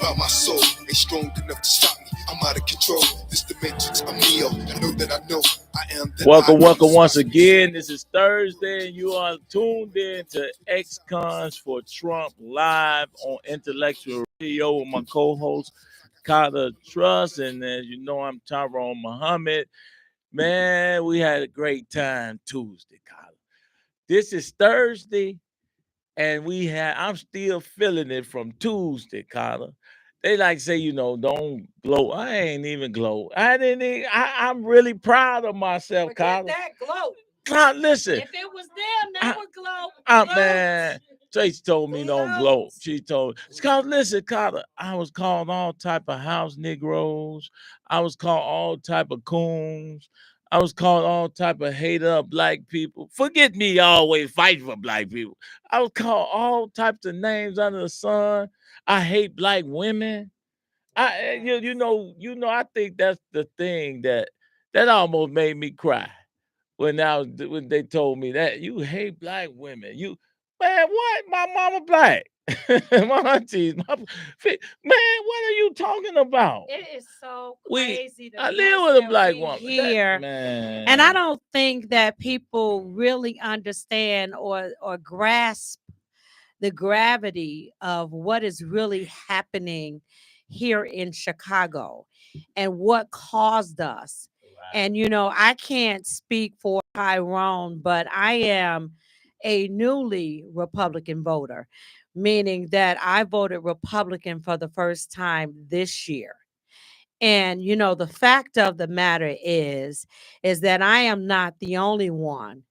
around my soul ain't strong enough to stop me. I'm out of control. This dimension's a meal. I know that I know I am. Welcome once again. This is Thursday, and you are tuned in to Ex-Cons for Trump live on Intellectual Radio with my co-host Carter Truss, and as you know, I'm Tyrone Muhammad. Man, we had a great time Tuesday, Carter. This is Thursday, and I'm still feeling it from Tuesday, Carter. They like say, don't glow. I ain't even glow. I'm really proud of myself, Carter. That glow. God, listen. If it was them, that would glow. Man, Tracy told me don't glow. She told Carter, listen, Carter, I was called all type of house Negroes. I was called all type of coons. I was called all type of hater of black people. Forget me always fighting for black people. I was called all types of names under the sun. I hate black women. I think that's the thing that almost made me cry when they told me that you hate black women. Man, what? My mama black. My aunties, man, what are you talking about? It is so crazy. I live with a black woman here, man. And I don't think that people really understand or grasp the gravity of what is really happening here in Chicago and what caused us. Right. And, I can't speak for Tyrone, but I am a newly Republican voter, meaning that I voted Republican for the first time this year. And, the fact of the matter is that I am not the only one.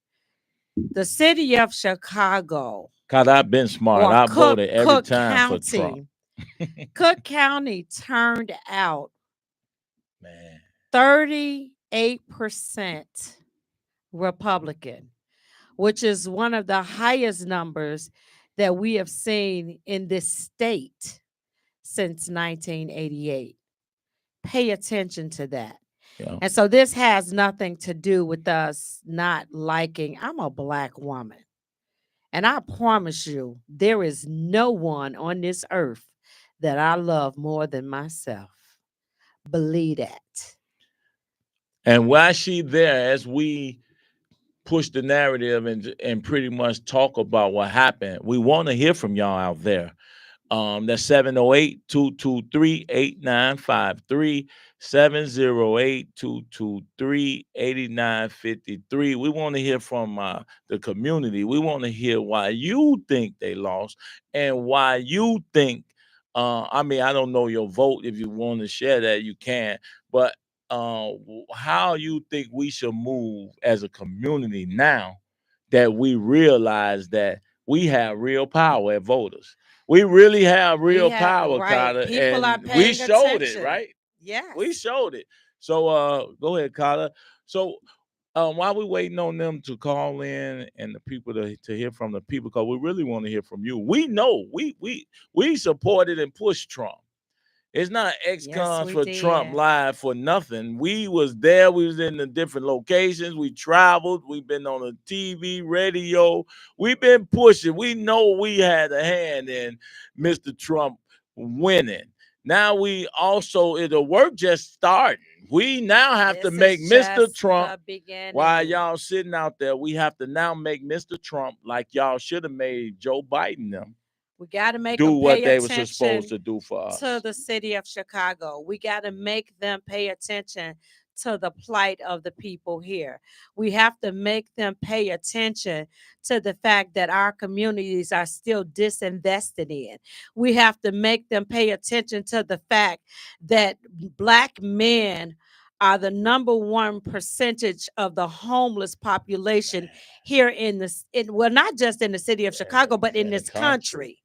The city of Chicago. God, I've been smart. I voted every time County, for Trump. Cook County turned out 38% Republican, which is one of the highest numbers that we have seen in this state since 1988. Pay attention to that. Yeah. And so this has nothing to do with us not liking. I'm a black woman. And I promise you, there is no one on this earth that I love more than myself. Believe that. And while she's there, as we push the narrative and pretty much talk about what happened, we want to hear from y'all out there. That's 708-223-8953, 708-223-8953. We want to hear from the community. We want to hear why you think they lost and why you think, I don't know your vote. If you want to share that, you can. But how you think we should move as a community now that we realize that we have real power as voters. We really have real power, right. Carter. People and are paying we showed attention. It, right? Yes. We showed it. So go ahead, Carter. So while we're waiting on them to call in and the people to hear from the people, because we really want to hear from you. We know we supported and pushed Trump. It's not Ex-Cons for Trump live for nothing. We was there. We was in the different locations. We traveled. We've been on the TV, radio. We've been pushing. We know we had a hand in Mr. Trump winning. Now we also, the work just started. We now have to make Mr. Trump, while y'all sitting out there, we have to now make Mr. Trump like y'all should have made Joe Biden them. We got to make do them what pay they were attention supposed to do for us. To the city of Chicago. We got to make them pay attention to the plight of the people here. We have to make them pay attention to the fact that our communities are still disinvested in. We have to make them pay attention to the fact that black men are the number one percentage of the homeless population here not just in the city of Chicago, but in this country.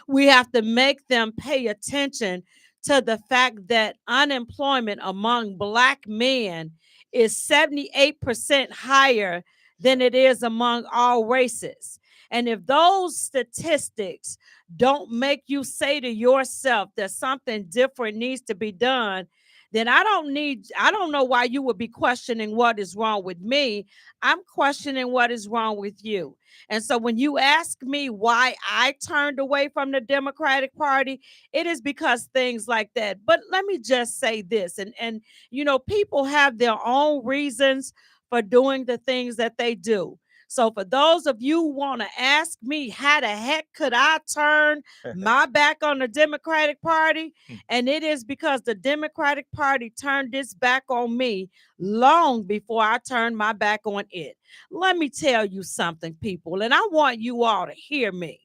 We have to make them pay attention to the fact that unemployment among black men is 78% higher than it is among all races. And if those statistics don't make you say to yourself that something different needs to be done, then I don't know why you would be questioning what is wrong with me. I'm questioning what is wrong with you. And so when you ask me why I turned away from the Democratic Party, it is because things like that. But let me just say this, and people have their own reasons for doing the things that they do. So for those of you who want to ask me how the heck could I turn my back on the Democratic Party, and it is because the Democratic Party turned its back on me long before I turned my back on it. Let me tell you something, people, and I want you all to hear me.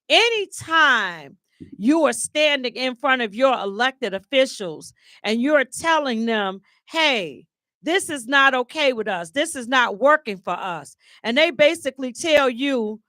Anytime you are standing in front of your elected officials and you're telling them, hey, this is not okay with us, this is not working for us, and they basically tell you,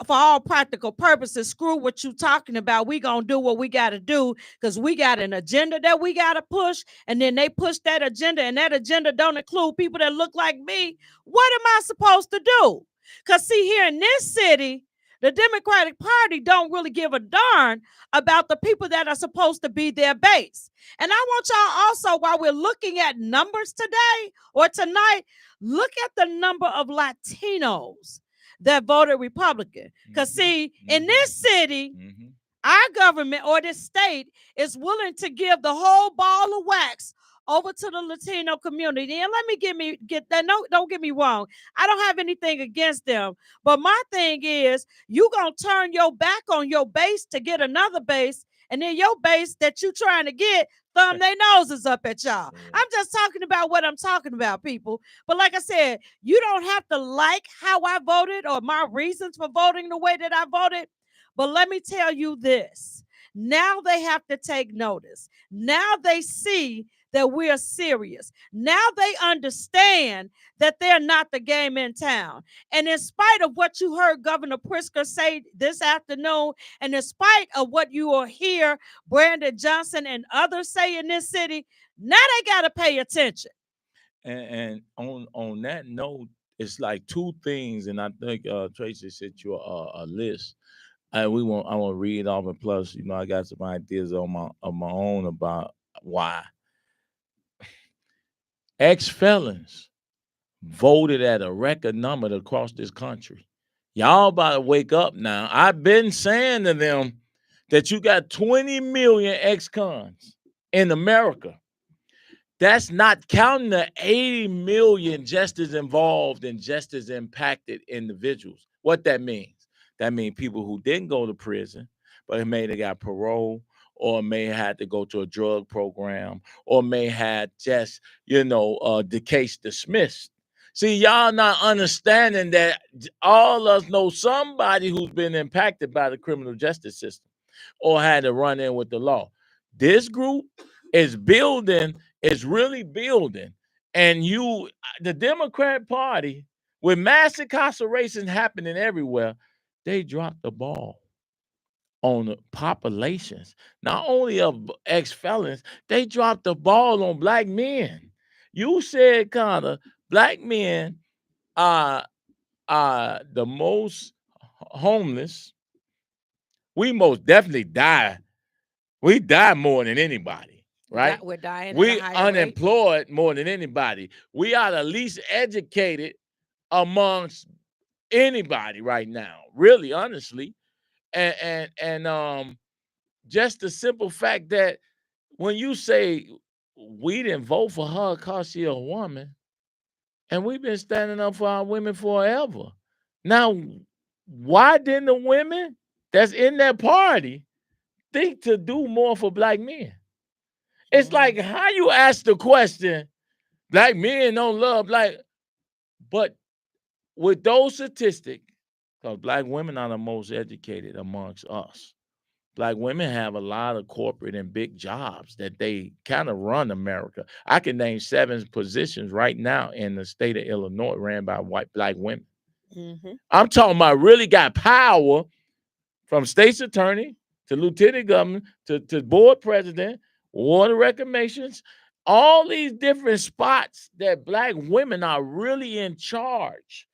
for all practical purposes, screw what you talking about. We gonna do what we gotta do because we got an agenda that we gotta push, and then they push that agenda, and that agenda don't include people that look like me. What am I supposed to do? Because see, here in this city, the Democratic Party don't really give a darn about the people that are supposed to be their base. And I want y'all also, while we're looking at numbers today or tonight, look at the number of Latinos that voted Republican. Because see, in this city, our government or this state is willing to give the whole ball of wax over to the Latino community. And let me get that. No, don't get me wrong. I don't have anything against them. But my thing is, you gonna turn your back on your base to get another base, and then your base that you trying to get thumb their noses up at y'all. I'm just talking about what I'm talking about, people. But like I said, you don't have to like how I voted or my reasons for voting the way that I voted. But let me tell you this. Now they have to take notice. Now they see that we're serious. Now they understand that they're not the game in town. And in spite of what you heard Governor Pritzker say this afternoon, and in spite of what you will hear Brandon Johnson and others say in this city, now they got to pay attention. And on that note, it's like two things, and I think Tracy sent you a list. I want to read off, and plus, I got some ideas on my own about why ex-felons voted at a record number across this country. Y'all about to wake up now. I've been saying to them that you got 20 million ex-cons in America. That's not counting the 80 million just as involved and just as impacted individuals. What that means? That means people who didn't go to prison, but may have got parole, or may have to go to a drug program, or may have just, the case dismissed. See, y'all not understanding that all of us know somebody who's been impacted by the criminal justice system or had to run in with the law. This group is really building. And the Democrat Party, with mass incarceration happening everywhere, they dropped the ball on the populations, not only of ex-felons, they dropped the ball on black men. You said, Connor, black men are the most homeless. We most definitely die. We die more than anybody, right? We're dying. We unemployed more than anybody. We are the least educated amongst anybody right now, really, honestly. And just the simple fact that when you say we didn't vote for her because she's a woman, and we've been standing up for our women forever. Now, why didn't the women that's in that party think to do more for black men? It's like how you ask the question, black men don't love black, but with those statistics, because black women are the most educated amongst us. Black women have a lot of corporate and big jobs that they kind of run America. I can name 7 positions right now in the state of Illinois ran by black women. I'm talking about really got power, from state's attorney to lieutenant governor to board president, water reclamations, all these different spots that black women are really in charge.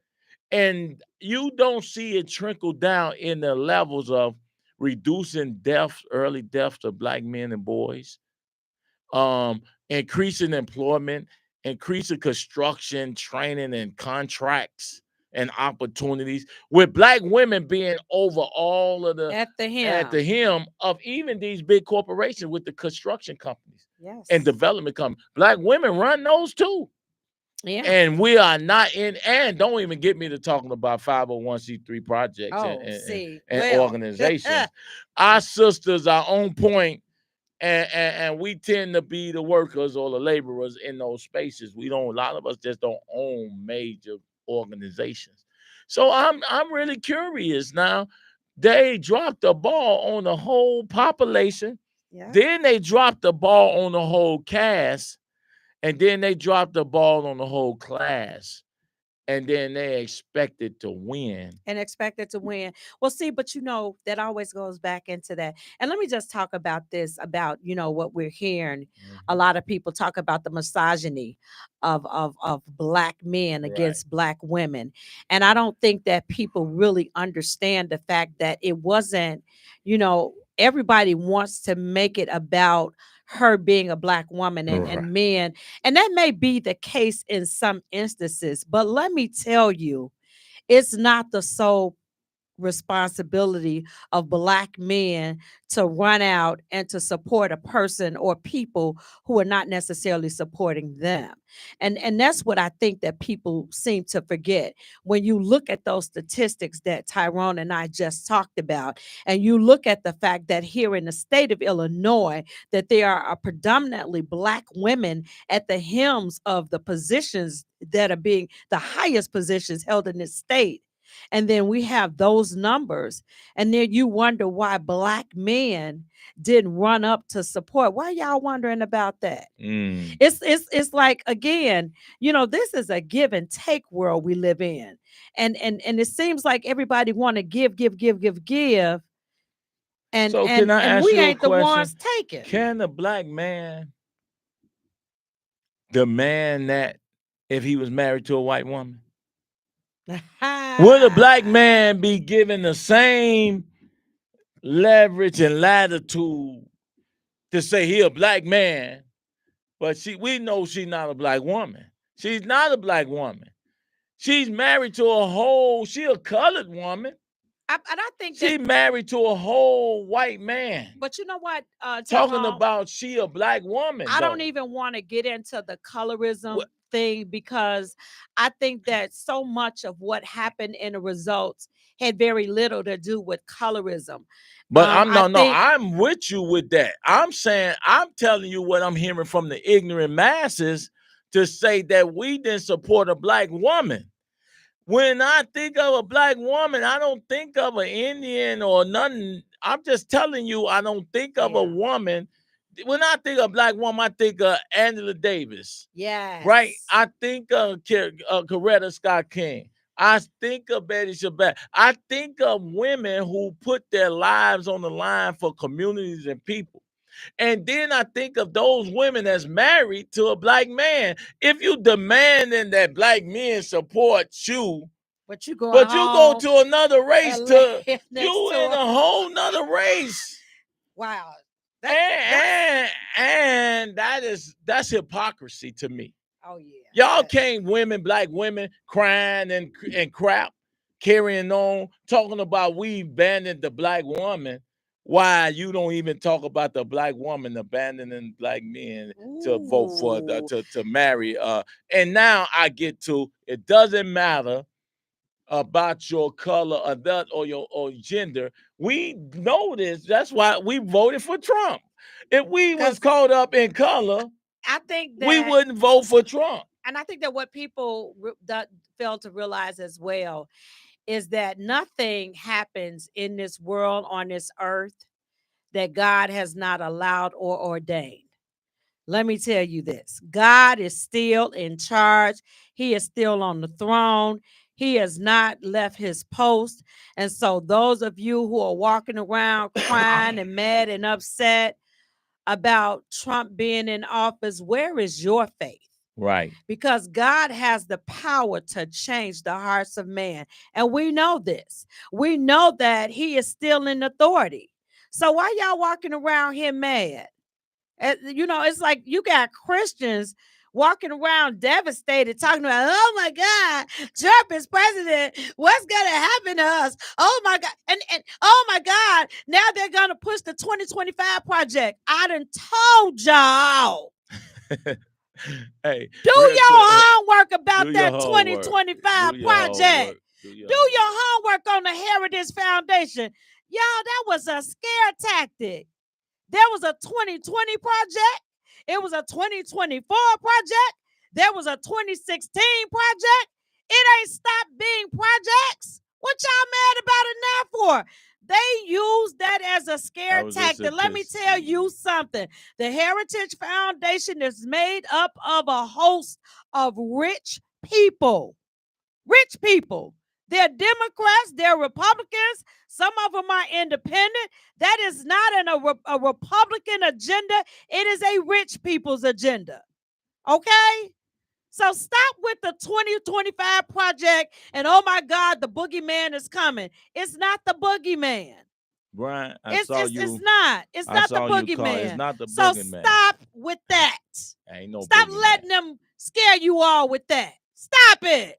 And you don't see it trickle down in the levels of reducing deaths, early deaths of black men and boys, increasing employment, increasing construction, training, and contracts and opportunities, with Black women being over all of the At the at hem. the helm of even these big corporations with the construction companies and Yes. development companies. Black women run those too. Yeah. And we are not in, and don't even get me to talking about 501c3 projects Oh, see. and Well. organizations. Our sisters are on point, and we tend to be the workers or the laborers in those spaces. We don't, a lot of us just don't own major organizations. So I'm really curious now. They dropped the ball on the whole population. Yeah. Then they dropped the ball on the whole caste. And then they dropped the ball on the whole class. And then they expected to win. And expected to win. Well, see, but that always goes back into that. And let me just talk about this, about what we're hearing. A lot of people talk about the misogyny of Black men Right. against Black women. And I don't think that people really understand the fact that it wasn't, everybody wants to make it about her being a Black woman and, Right. and men. And that may be the case in some instances, but let me tell you, it's not the sole responsibility of Black men to run out and to support a person or people who are not necessarily supporting them. And that's what I think that people seem to forget. When you look at those statistics that Tyrone and I just talked about, and you look at the fact that here in the state of Illinois, that there are predominantly Black women at the helms of the positions that are being the highest positions held in this state. And then we have those numbers. And then you wonder why Black men didn't run up to support. Why y'all wondering about that? It's like, again, this is a give and take world we live in. And it seems like everybody want to give. And So and can I and ask we you a ain't the question? ones taking. Can a Black man demand that if he was married to a white woman? Would a Black man be given the same leverage and latitude to say he a Black man, but we know she's not a Black woman. She's not a Black woman. She's married to she a colored woman. And I think She married to a whole white man. But you know what, Talking Tyrone? about she a Black woman. I don't though. even want to get into the colorism thing, because I think that so much of what happened in the results had very little to do with colorism. But I'm with you with that. I'm telling you what I'm hearing from the ignorant masses to say that we didn't support a Black woman. When I think of a Black woman, I don't think of an Indian or nothing. I'm just telling you, I don't think of a woman. When I think of Black woman, I think of Angela Davis. Yes. Right? I think of Coretta Scott King. I think of Betty Shabbat. I think of women who put their lives on the line for communities and people. And then I think of those women that's married to a Black man. If you demanding that Black men support you, but you go to another race, you in a whole nother race. Wow. And that's hypocrisy to me. Oh yeah. Y'all can't Black women crying and crap, carrying on, talking about we abandoned the Black woman. Why you don't even talk about the Black woman abandoning Black men to vote for to marry? And now I get to, it doesn't matter about your color or that or your gender. We know this. That's why we voted for Trump. If we was caught up in color, I think that we wouldn't vote for Trump. And I think that what people fail to realize as well is that nothing happens in this world, on this earth, that God has not allowed or ordained. Let me tell you this. God is still in charge. He is still on the throne. He has not left his post. And so those of you who are walking around crying and mad and upset about Trump being in office, where is your faith? Right. Because God has the power to change the hearts of man. And we know this. We know that he is still in authority. So why y'all walking around here mad It's like you got Christians walking around devastated, talking about, oh my God, Trump is president. What's gonna happen to us? Oh my God. And oh my God, now they're gonna push the 2025 project. I done told y'all. Hey, do your homework about that 2025 project. Do your homework on the Heritage Foundation. Y'all, that was a scare tactic. There was a 2020 project. It was a 2024 project. There was a 2016 project. It ain't stopped being projects. What y'all mad about it now for? They use that as a scare tactic. Let me tell you something. The Heritage Foundation is made up of a host of rich people. Rich people. They're Democrats, they're Republicans. Some of them are independent. That is not a Republican agenda. It is a rich people's agenda. Okay? So stop with the 2025 project and oh my God, the boogeyman is coming. It's not the boogeyman. Brian, It's not. It's not the boogeyman. It's not the so boogeyman. Stop with that. Ain't no Stop boogeyman. letting them scare you all with that. Stop it.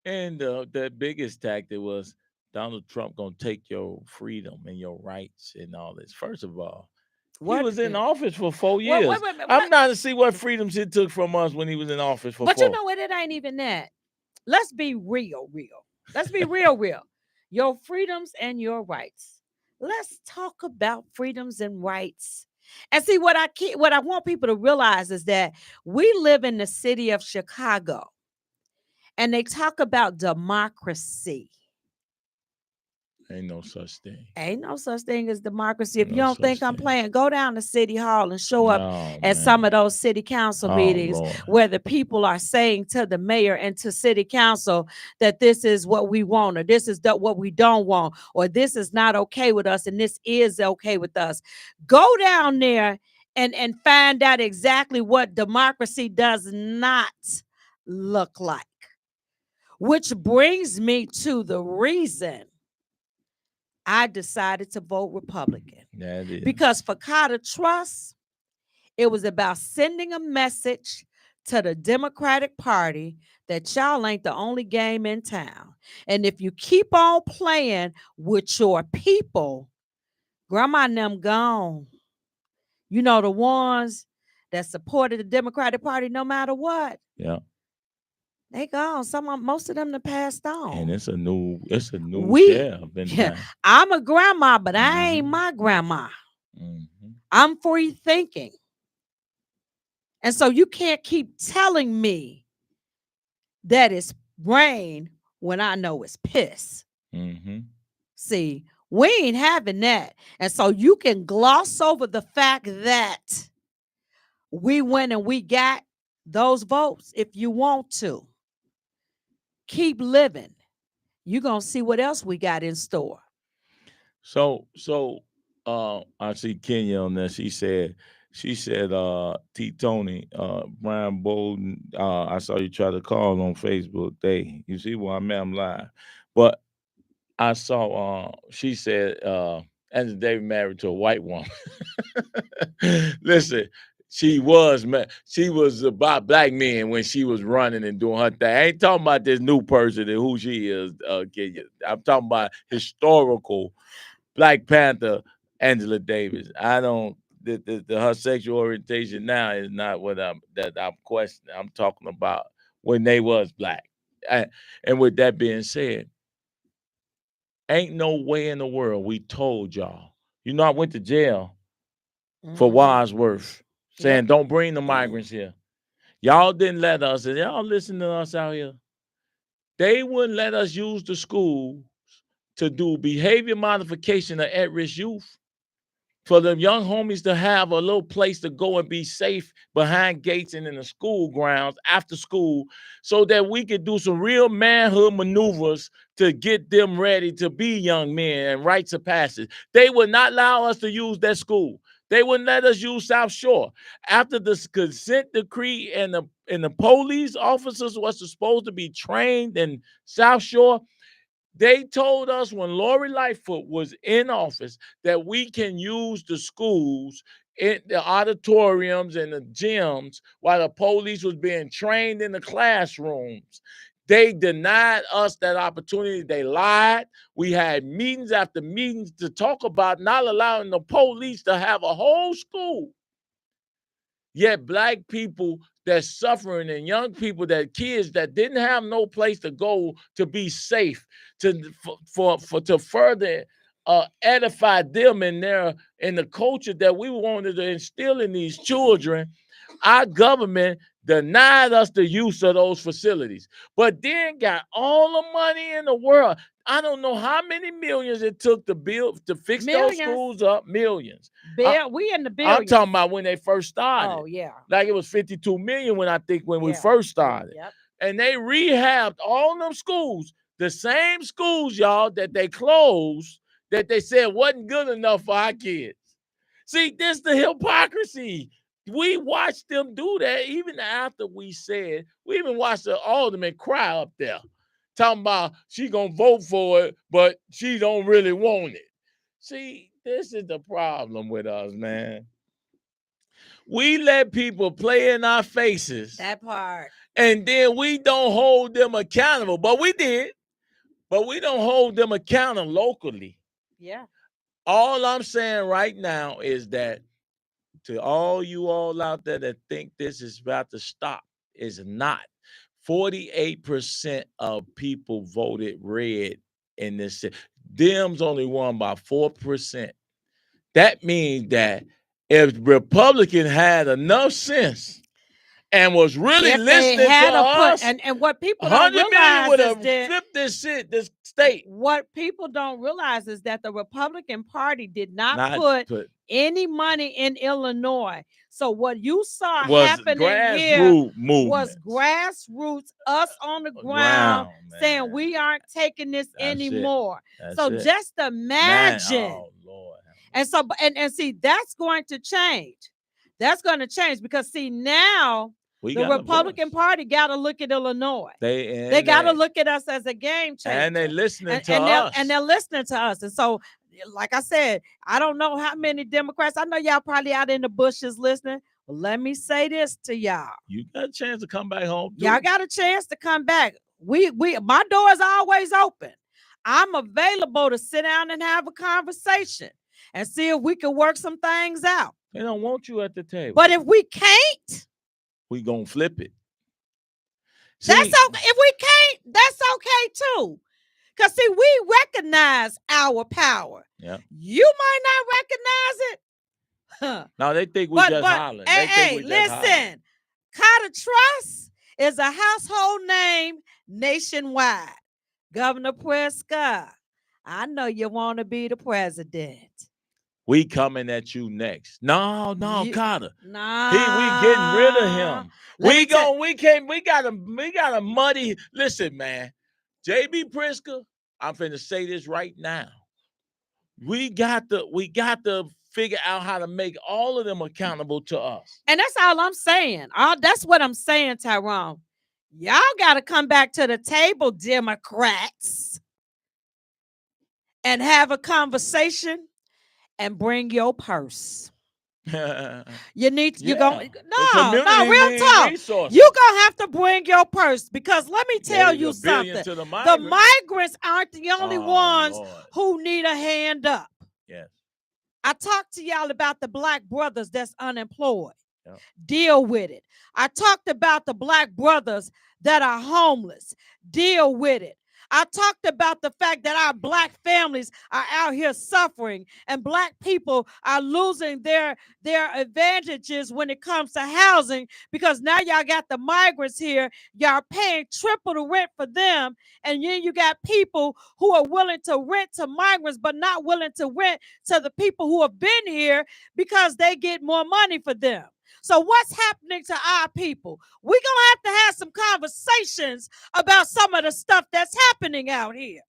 And the biggest tactic was Donald Trump gonna take your freedom and your rights and all this. First of all, he was in office for 4 years. I'm not to see what freedoms he took from us when he was in office for 4. But you know what? It ain't even that. Let's be real. Let's be real. Your freedoms and your rights. Let's talk about freedoms and rights. And see, what I want people to realize is that we live in the city of Chicago. And they talk about democracy. Ain't no such thing. Ain't no such thing as democracy. If you don't think I'm playing, go down to City Hall and show up at some of those city council meetings where the people are saying to the mayor and to city council that this is what we want, or this is what we don't want, or this is not okay with us, and this is okay with us. Go down there and find out exactly what democracy does not look like. Which brings me to the reason I decided to vote Republican. Because for Carter Trust, it was about sending a message to the Democratic Party that y'all ain't the only game in town. And if you keep on playing with your people, grandma and them gone. You know, the ones that supported the Democratic Party no matter what. Yeah. They gone. Most of them have passed on. And it's a new sheriff. I'm a grandma, but I ain't my grandma. I'm free thinking. And so you can't keep telling me that it's rain when I know it's piss. See, we ain't having that. And so you can gloss over the fact that we went and we got those votes if you want to. Keep living. You're going to see what else we got in store. So I see Kenya on there. She said, T. Tony, Brian Bolden, I saw you try to call on Facebook. You see where I'm at, I'm live. But I saw, she said, Andrew David married to a white woman. Listen, she was a black man when she was running and doing her thing. I ain't talking about this new person and who she is, Kenya. I'm talking about historical Black Panther Angela Davis. I don't. Her sexual orientation now is not what I'm questioning. I'm talking about when they was black. And with that being said, ain't no way in the world we told y'all. You know, I went to jail for Wadsworth saying don't bring the migrants here. Y'all didn't let us, and y'all listen to us out here. They wouldn't let us use the schools to do behavior modification of at-risk youth. For them young homies to have a little place to go and be safe behind gates and in the school grounds after school so that we could do some real manhood maneuvers to get them ready to be young men and rites of passage. They would not allow us to use that school. They wouldn't let us use South Shore. After the consent decree and the police officers was supposed to be trained in South Shore, they told us when Lori Lightfoot was in office that we can use the schools in the auditoriums and the gyms while the police was being trained in the classrooms. They denied us that opportunity. They lied. We had meetings after meetings to talk about not allowing the police to have a whole school. Yet black people that's suffering and young people, that kids that didn't have no place to go to be safe, to further edify them in the culture that we wanted to instill in these children, our government denied us the use of those facilities, but then got all the money in the world. I don't know how many millions it took to fix those schools up. Millions. We in the billions. I'm talking about when they first started. Oh, yeah. Like it was 52 million when we first started. Yep. And they rehabbed all them schools, the same schools, y'all, that they closed, that they said wasn't good enough for our kids. See, this the hypocrisy. We watched them do that even after we even watched the alderman cry up there, talking about she gonna vote for it, but she don't really want it. See, this is the problem with us, man. We let people play in our faces. That part. And then we don't hold them accountable. But we did. But we don't hold them accountable locally. Yeah. All I'm saying right now is that to all you all out there that think this is about to stop, is not. 48% of people voted red in this. Dems only won by 4%. That means that if Republican had enough sense and was really listening to us, and what people don't realize would is have that flipped this state. What people don't realize is that the Republican Party did not put any money in Illinois. So what you saw happening here was grassroots, us on the ground saying we aren't taking this anymore. Just imagine. Oh, Lord. And so and see, that's going to change. That's going to change because see now the Republican Party got to look at Illinois. They got to look at us as a game changer. And they're listening to us. And they're listening to us. And so, like I said, I don't know how many Democrats. I know y'all probably out in the bushes listening. But let me say this to y'all. You got a chance to come back home. Y'all got a chance to come back. My door is always open. I'm available to sit down and have a conversation and see if we can work some things out. They don't want you at the table. But if we can't, we gonna flip it. That's okay. If we can't, that's okay too. Because see, we recognize our power. Yeah. You might not recognize it. Huh. No, they think we just hollering. Listen, Carter Trust is a household name nationwide. Governor Prescott, I know you want to be the president. We coming at you next. No, Carter. Nah. We getting rid of him. We got a muddy. Listen, man. J.B. Pritzker, I'm finna say this right now. We got to figure out how to make all of them accountable to us. And that's all I'm saying. That's what I'm saying, Tyrone. Y'all got to come back to the table, Democrats, and have a conversation and bring your purse. You need real talk. Resources. You're gonna have to bring your purse because let me tell you something. The migrants aren't the only ones who need a hand up. Yes. I talked to y'all about the black brothers that's unemployed. Yep. Deal with it. I talked about the black brothers that are homeless. Deal with it. I talked about the fact that our black families are out here suffering and black people are losing their advantages when it comes to housing because now y'all got the migrants here. Y'all paying triple the rent for them. And then you got people who are willing to rent to migrants but not willing to rent to the people who have been here because they get more money for them. So what's happening to our people? We're going to have some conversations about some of the stuff that's happening out here.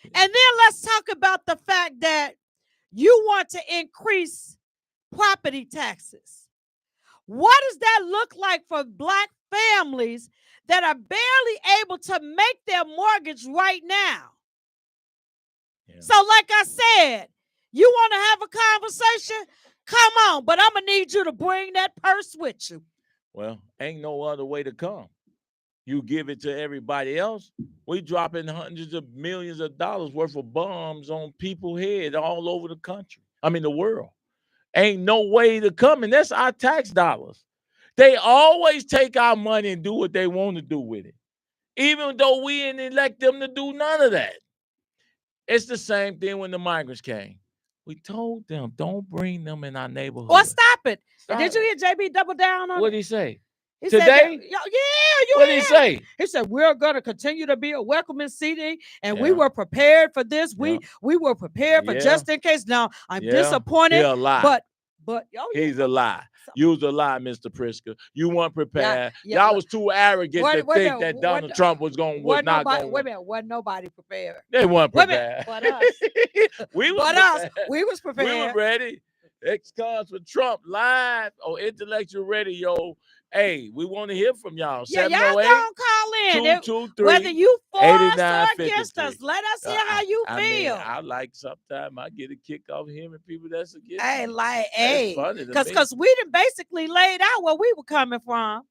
And then let's talk about the fact that you want to increase property taxes. What does that look like for black families that are barely able to make their mortgage right now? Yeah. So like I said, you want to have a conversation? come on, but I'm gonna need you to bring that purse with you. Well, ain't no other way to come. You give it to everybody else. We dropping hundreds of millions of dollars worth of bombs on people's head all over the country. I mean, the world. Ain't no way to come, and that's our tax dollars. They always take our money and do what they want to do with it, even though we didn't elect them to do none of that. It's the same thing when the migrants came. We told them, don't bring them in our neighborhood. Or stop it. Stop Did you hear JB double down on What it? did he say? He Today? said that, you What did he say? He said, we're going to continue to be a welcoming city, and we Yeah. were prepared for this. Yeah. We were prepared for Yeah. just in case. Now, I'm Yeah. disappointed, He a lie. but He's a lie. You was a lie, Mr. Priska. You weren't prepared. Yeah, Y'all was too arrogant to think that Donald Trump was not going to wait a minute, wasn't nobody prepared. They weren't Wait a prepared. minute, but us. We was But prepared. us, we was prepared. We were ready. Ex-cons for Trump live on Intellectual Radio. Hey, we want to hear from y'all. Yeah, y'all 708 don't call in. 223 Whether you for us or 8953. against us, let us hear how you I mean, feel. I like sometimes I get a kick off hearing people that's against Hey, me. like, It's hey, funny to me. because we done basically laid out where we were coming from.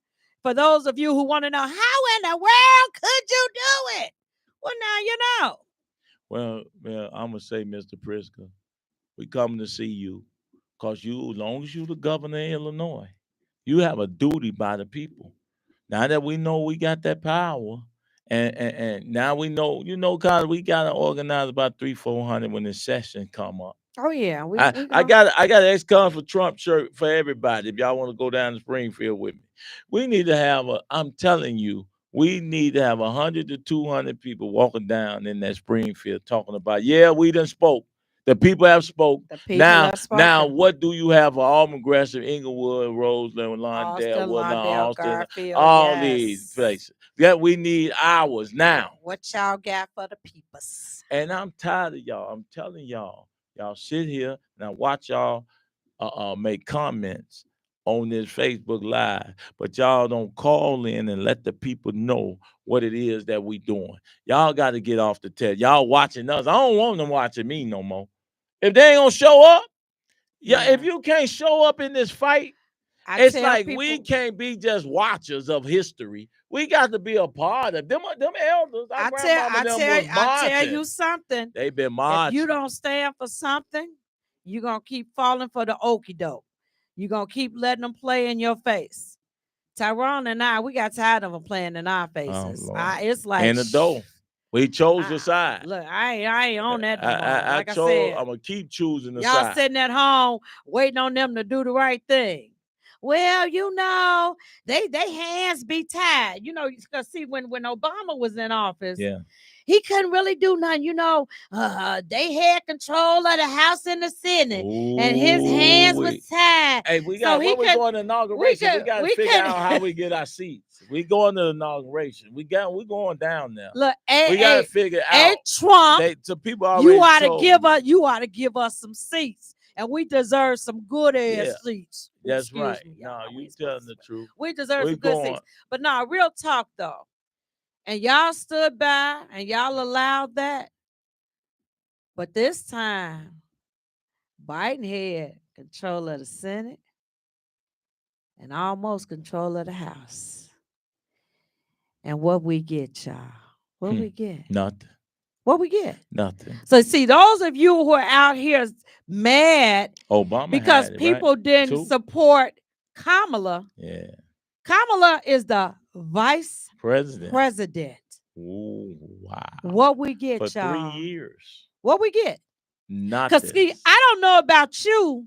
For those of you who want to know, how in the world could you do it? Well, now you know. Well, I'm gonna say, Mr. Priska, we coming to see you, cause you, as long as you the governor of Illinois, you have a duty by the people. Now that we know we got that power, and now we know, cause we gotta organize about 300-400 when the session come up. Oh yeah, I got an ex-con for Trump shirt for everybody. If y'all want to go down to Springfield with me, we need to have I'm telling you, we need to have 100 to 200 people walking down in that Springfield talking about, yeah, we done spoke. The people have spoke. Now, what do you have for Auburn, Gresham, Inglewood, Roseland, Lawndale, Woodlawn, Austin, Garfield, all these places? Yeah, we need ours now. What y'all got for the peoples? And I'm tired of y'all. I'm telling y'all. Y'all sit here and I watch y'all make comments on this Facebook Live, but y'all don't call in and let the people know what it is that we doing. Y'all got to get off the tail. Y'all watching us. I don't want them watching me no more. If they ain't gonna show up, if you can't show up in this fight, it's like we can't be just watchers of history. We got to be a part of them elders. I tell you something. They've been marching. If you don't stand for something, you're gonna keep falling for the okie doke. You're gonna keep letting them play in your face. Tyrone and I, we got tired of them playing in our faces. It's like and the door. We chose the side. Look, I ain't on that no more. I said, I'm gonna keep choosing the side. Y'all sitting at home waiting on them to do the right thing. Well, they hands be tied. Because see, when Obama was in office, he couldn't really do nothing. They had control of the House and the Senate, and his hands were tied. Hey, we going to inauguration. We got to figure out how we get our seats. We going to the inauguration. We going down there. Look, we got to figure out. Trump, people already you ought to give us some seats. And we deserve some good ass seats. That's right. No, you telling the truth. We deserve some good seats. But no, real talk though. And y'all stood by and y'all allowed that. But this time, Biden had control of the Senate and almost control of the House. And what we get, y'all? What we get? Nothing. What we get? Nothing. So see, those of you who are out here mad Obama because people didn't support Kamala. Yeah. Kamala is the vice president. Ooh, wow. What we get, for y'all? 3 years. What we get? Nothing. Because I don't know about you,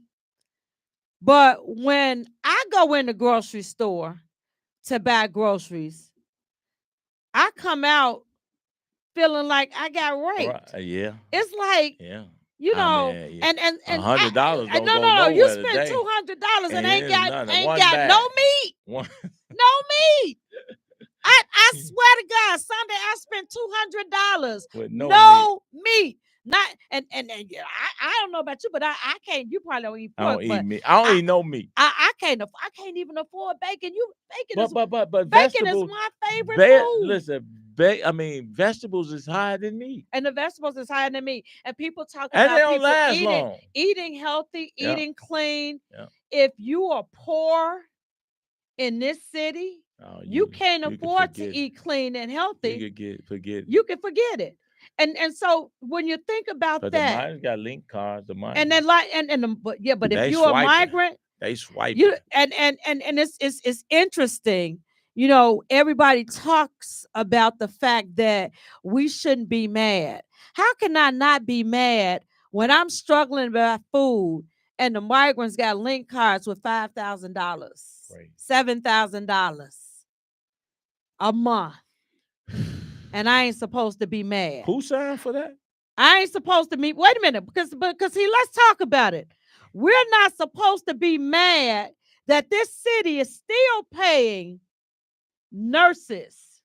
but when I go in the grocery store to buy groceries, I come out feeling like I got raped. Right, yeah. It's like, and $100. No. You spent $200 and ain't got no meat. No meat. I swear to God, Sunday I spent $200 with no meat. Not and I don't know about you, but I can't. You probably don't eat pork. I don't eat meat. I don't eat no meat. I can't even afford bacon. Bacon but is vegetables, my favorite food. Listen, vegetables is higher than meat, and the vegetables is higher than meat. And people talk and they about don't people last long. eating healthy, Yeah. eating clean. Yeah. If you are poor in this city, Oh, you can't you can afford to forget it. eat clean and You healthy. could forget it. You can forget it. And so when you think about But the that, miners got link cards. The miners, and then like but if they you're a swiping. migrant, They swiping. you and it's interesting. Everybody talks about the fact that we shouldn't be mad. How can I not be mad when I'm struggling about food and the migrants got link cards with $5,000, Right. $7,000 a month, and I ain't supposed to be mad? Who signed for that? I ain't supposed to meet. Wait a minute, because let's talk about it. We're not supposed to be mad that this city is still paying nurses,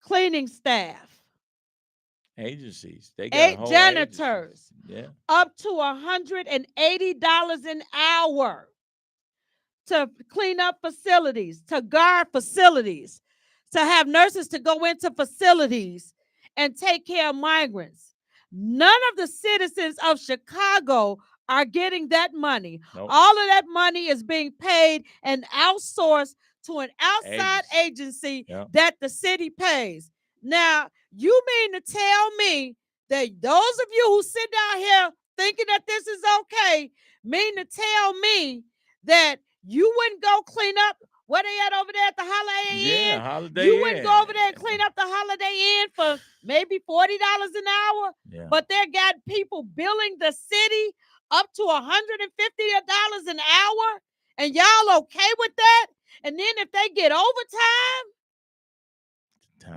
cleaning staff, Agencies. They got a whole janitors, agency. Yeah. up to $180 an hour to clean up facilities, to guard facilities, to have nurses to go into facilities and take care of migrants. None of the citizens of Chicago are getting that money. Nope. All of that money is being paid and outsourced to an outside agency that the city pays. Now, you mean to tell me that those of you who sit down here thinking that this is okay, mean to tell me that you wouldn't go clean up where they at over there at the Holiday Inn? Holiday You Inn. wouldn't go over there and clean up the Holiday Inn for maybe $40 an hour? Yeah. But they got people billing the city up to $150 an hour, and y'all okay with that? And then if they get overtime,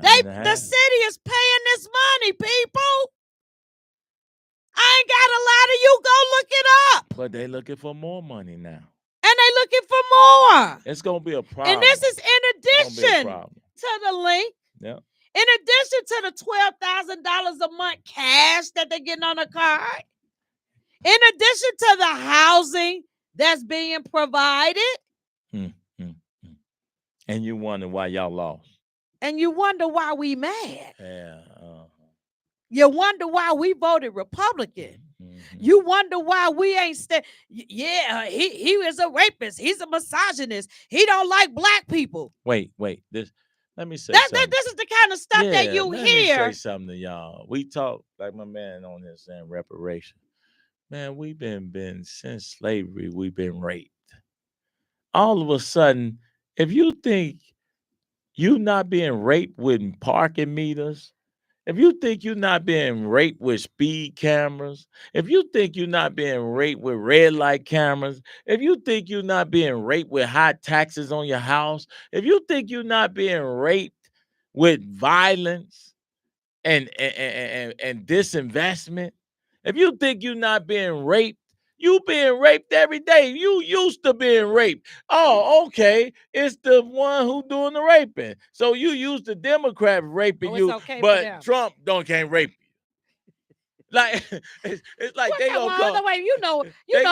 the city is paying this money, people. I ain't got a lot of you. Go look it up. But they looking for more money now. And they looking for more. It's gonna be a problem. And this is in addition to the link. Yeah. In addition to the $12,000 a month cash that they're getting on a card. In addition to the housing that's being provided. And you wonder why y'all lost. And you wonder why we mad. Yeah. You wonder why we voted Republican. You wonder why we ain't he is a rapist. He's a misogynist. He don't like black people. Wait. Let me say something. This is the kind of stuff that you hear. Let me say something to y'all. We talk, like my man on here saying reparation. Man, we've been since slavery, we've been raped. All of a sudden, if you think you not being raped with parking meters, if you think you're not being raped with speed cameras, if you think you're not being raped with red light cameras, if you think you're not being raped with high taxes on your house, if you think you're not being raped with violence and disinvestment, if you think you're not being raped, you being raped every day. You used to being raped. Oh, okay. It's the one who doing the raping. So you used the Democrat raping you, okay, but Trump can't rape you. Like it's like they gonna call. You know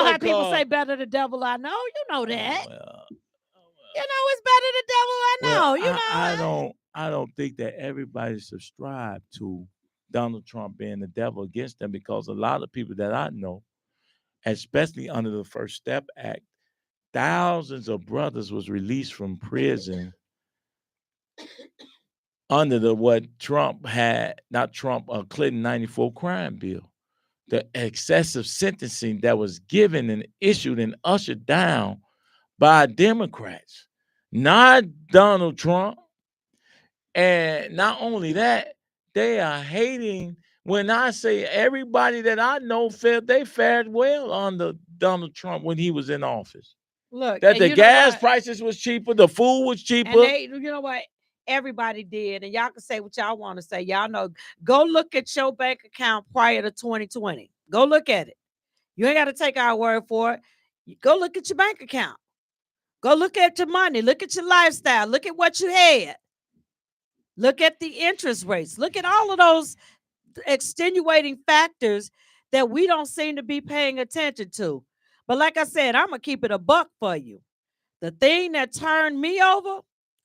how people say better the devil I know. You know that. It's better the devil I know. I don't think that everybody subscribed to Donald Trump being the devil against them, because a lot of people that I know, especially under the First Step Act, thousands of brothers was released from prison under Clinton 94 crime bill. The excessive sentencing that was given and issued and ushered down by Democrats, not Donald Trump. And not only that, they are hating. When I say everybody that I know they fared well under Donald Trump when he was in office. Look, that the gas prices was cheaper, the food was cheaper. And you know what? Everybody did. And y'all can say what y'all want to say. Y'all know, go look at your bank account prior to 2020. Go look at it. You ain't got to take our word for it. Go look at your bank account. Go look at your money. Look at your lifestyle. Look at what you had. Look at the interest rates. Look at all of those extenuating factors that we don't seem to be paying attention to. But like I said, I'm going to keep it a buck for you. The thing that turned me over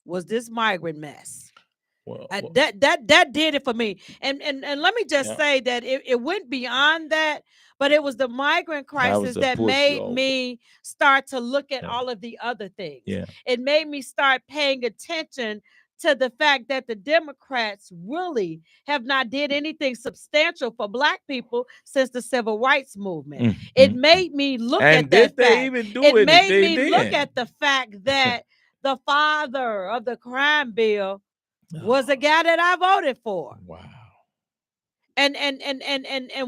was this migrant mess. Well, that did it for me. And let me just yeah, say that it went beyond that, but it was the migrant that was crisis a that push, made though. me start to look at Yeah, all of the other things. yeah. It made me start paying attention to the fact that the Democrats really have not did anything substantial for black people since the civil rights movement. It Mm. made me look And at did that they fact. even do It made anything me look then? at the fact that the father of the crime bill was a Oh, guy that I voted for. wow. And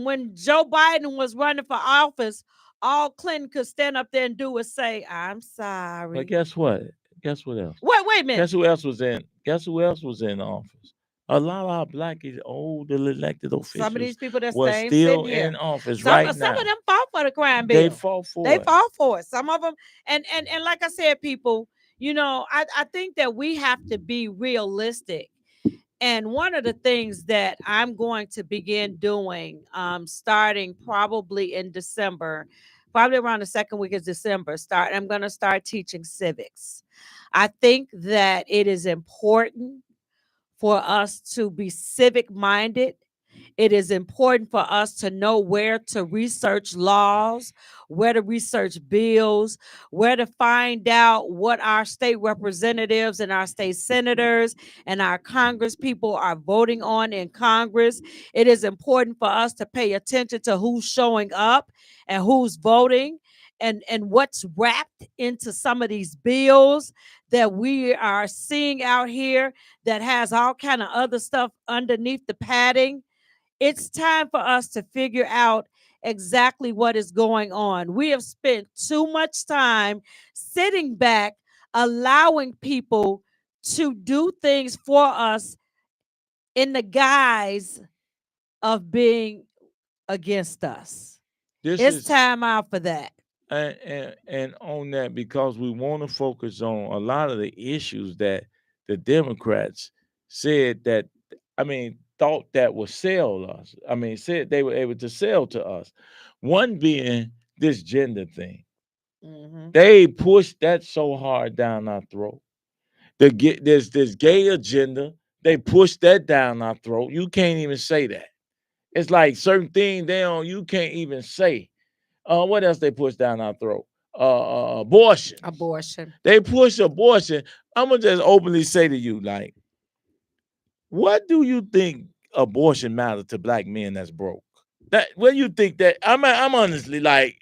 when Joe Biden was running for office, all Clinton could stand up there and do was say, "I'm But sorry." guess what? Guess what else? Wait a minute. Guess who else was in? Guess who else was in office? A lot of our black old elected Some of officials these people that were staying still sitting in here, office some right some now. of them fought for the crime They bill. fought They for it. fought for it. Some of them, and like I said, people, I think that we have to be realistic. And one of the things that I'm going to begin doing, starting probably in December, probably around the second week of December, I'm going to start teaching civics. I think that it is important for us to be civic minded. It is important for us to know where to research laws, where to research bills, where to find out what our state representatives and our state senators and our Congress people are voting on in Congress. It is important for us to pay attention to who's showing up and who's voting. And what's wrapped into some of these bills that we are seeing out here that has all kind of other stuff underneath the padding. It's time for us to figure out exactly what is going on. We have spent too much time sitting back, allowing people to do things for us in the guise of being against us. This It's is time out for that. and on that because we want to focus on a lot of the issues that the Democrats said that thought that would sell us. Said they were able to sell to us. One being this gender thing. Mhm. They pushed that so hard down our throat. There's this gay agenda. They pushed that down our throat. You can't even say that. It's like certain things you can't even say. What else they push down our throat? Abortions. Abortion. They push abortion. I'm gonna just openly say to you, like, what do you think abortion matters to black men that's broke? That what do you think that? I'm honestly like,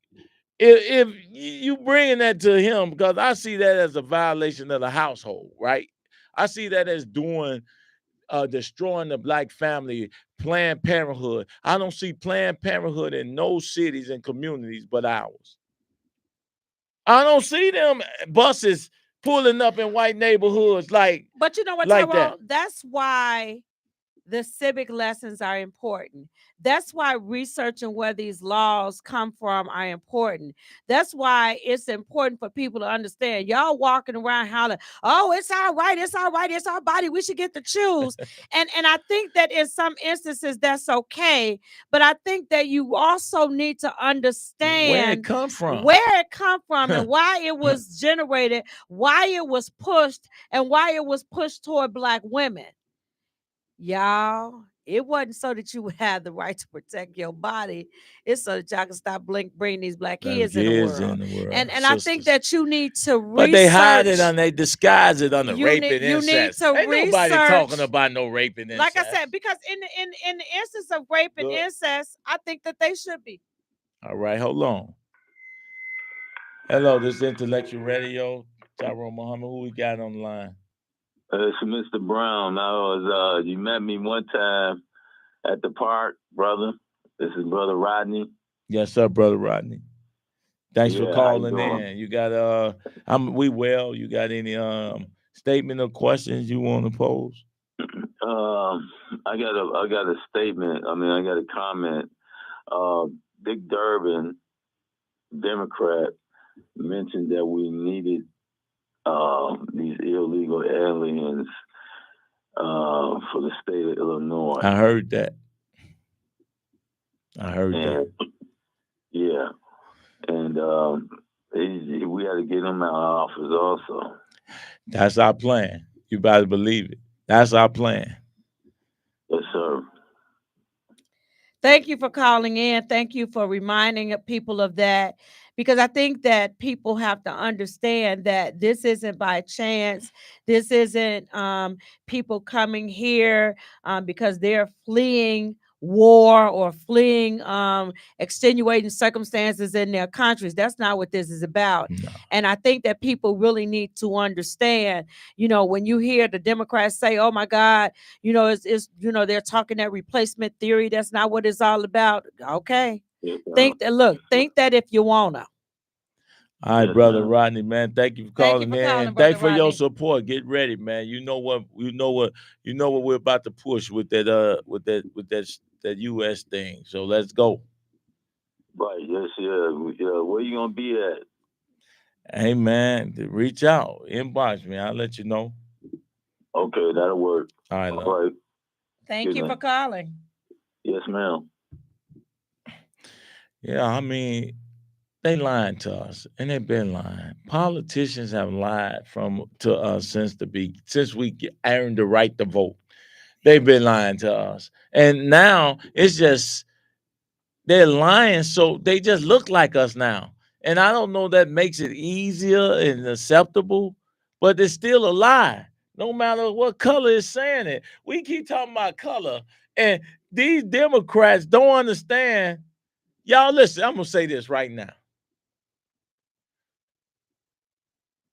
if you bringing that to him, because I see that as a violation of the household, right? I see that as destroying the black family, Planned Parenthood. I don't see Planned Parenthood in no cities and communities but ours. I don't see them buses pulling up in white neighborhoods But you know what, like that. Tyrone? That's why the civic lessons are important. That's why researching where these laws come from are important. That's why it's important for people to understand. Y'all walking around hollering, "Oh, it's all right, it's all right, it's our body. We should get to choose." And I think that in some instances that's okay, but I think that you also need to Where it understand come from? where it come from and why it was generated, why it was pushed, and why it was pushed toward black women. Y'all, it wasn't so that you would have the right to protect your body. It's so that y'all can stop bringing these black Them kids in the kids world. in the world, And I think sisters. that you need to But they hide it research. on, they disguise it under You rape need and you need incest. to Ain't nobody talking research. about no rape and Like I incest. said, because in the instance of rape and Good. incest, I think that they should be. All right, hold on. Hello, this is Intellectual Radio. Tyrone Muhammad, who we got on the line? It's Mr. Brown. You met me one time at the park, brother. This is Brother Rodney. Yes, sir, brother Rodney. Thanks for Yeah, how you calling doing? in. You got we well. You got any statement or questions you want to pose? I got a statement. I got a comment. Dick Durbin, Democrat, mentioned that we needed these illegal aliens for the state of Illinois. I heard that. That. Yeah, and we had to get them out of office also. That's our plan. You better believe it. That's our plan. Yes, sir. Thank you for calling in. Thank you for reminding people of that, because I think that people have to understand that this isn't by chance. This isn't people coming here because they're fleeing war or fleeing extenuating circumstances in their countries. That's not what this is about. No. And I think that people really need to understand, when you hear the Democrats say, oh my God, it's they're talking that replacement theory. That's not what it's all about. Okay. Yes, Think that if you wanna. All right, Yes, brother ma'am. Rodney, man. Thank you for Thank you calling for in. calling, And Brother thanks for your Rodney. support. Get ready, man. You know what we're about to push with that US thing. So let's go. Right. Yes, yeah. Where you gonna be at? Hey man, reach out, inbox me. I'll let you know. Okay, that'll work. All right, All love. right. Thank you for calling. Yes, ma'am. Yeah, I mean, they lying to us, and they've been lying. Politicians have lied to us since we earned the right to vote. They've been lying to us, and now it's just they're lying, so they just look like us now. And I don't know that makes it easier and acceptable, but it's still a lie. No matter what color is saying it, we keep talking about color, and these Democrats don't understand. Y'all, listen. I'm gonna say this right now.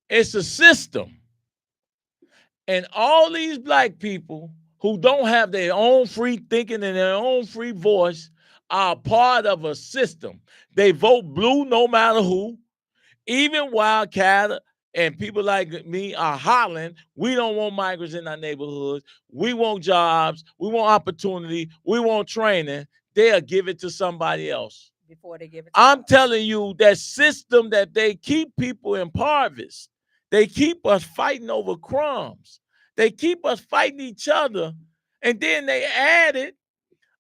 It's a system. And all these black people who don't have their own free thinking and their own free voice are part of a system. They vote blue no matter who. Even Wildcat and people like me are hollering, we don't want migrants in our neighborhoods. We want jobs. We want opportunity. We want training. They'll give it to somebody else. Before they give it to I'm us. telling you, that system that they keep people impoverished. They keep us fighting over crumbs. They keep us fighting each other. And then they added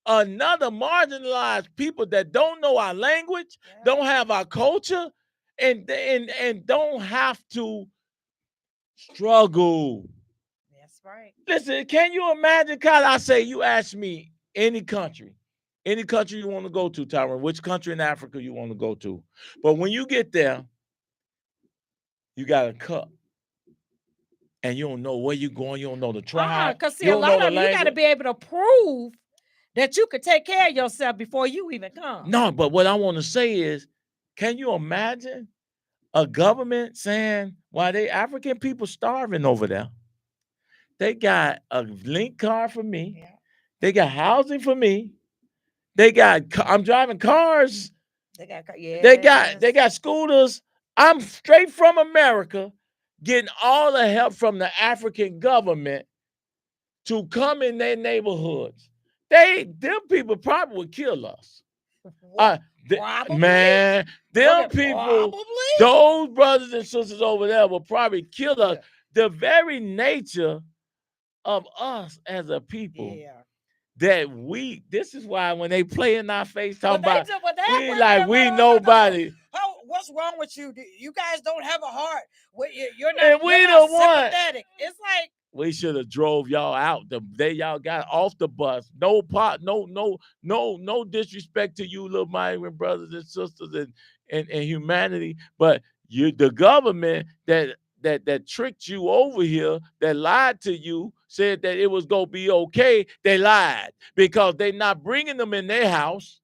another marginalized people that don't know our language, don't have our culture, and don't have to struggle. That's right. Listen, can you imagine, Kyle? I say you ask me any country you want to go to, Tyron, which country in Africa you want to go to. But when you get there, you got a cup. And you don't know where you're going. You don't know the tribe. Because see, you a don't lot know of the you got to language. be able to prove that you could take care of yourself before you even come. No, but what I want to say is, can you imagine a government saying, why they African people starving over there? They got a link card for me. Yeah. They got housing for me. They got, I'm driving cars. They got scooters. I'm straight from America, getting all the help from the African government to come in their neighborhoods. Them people probably would kill us. Probably. Man, them people, probably? those brothers and sisters over there will probably kill us. The very nature of us as a people. Yeah. That this is why when they play in our face talking about we nobody. What's wrong with you? You guys don't have a heart. You're not, And we you're the not one. sympathetic. It's like We should have drove y'all out the day y'all got off the bus. No disrespect to you little migrant brothers and sisters and humanity, but the government that tricked you over here, that lied to you, said that it was gonna be okay. They lied because they're not bringing them in their house.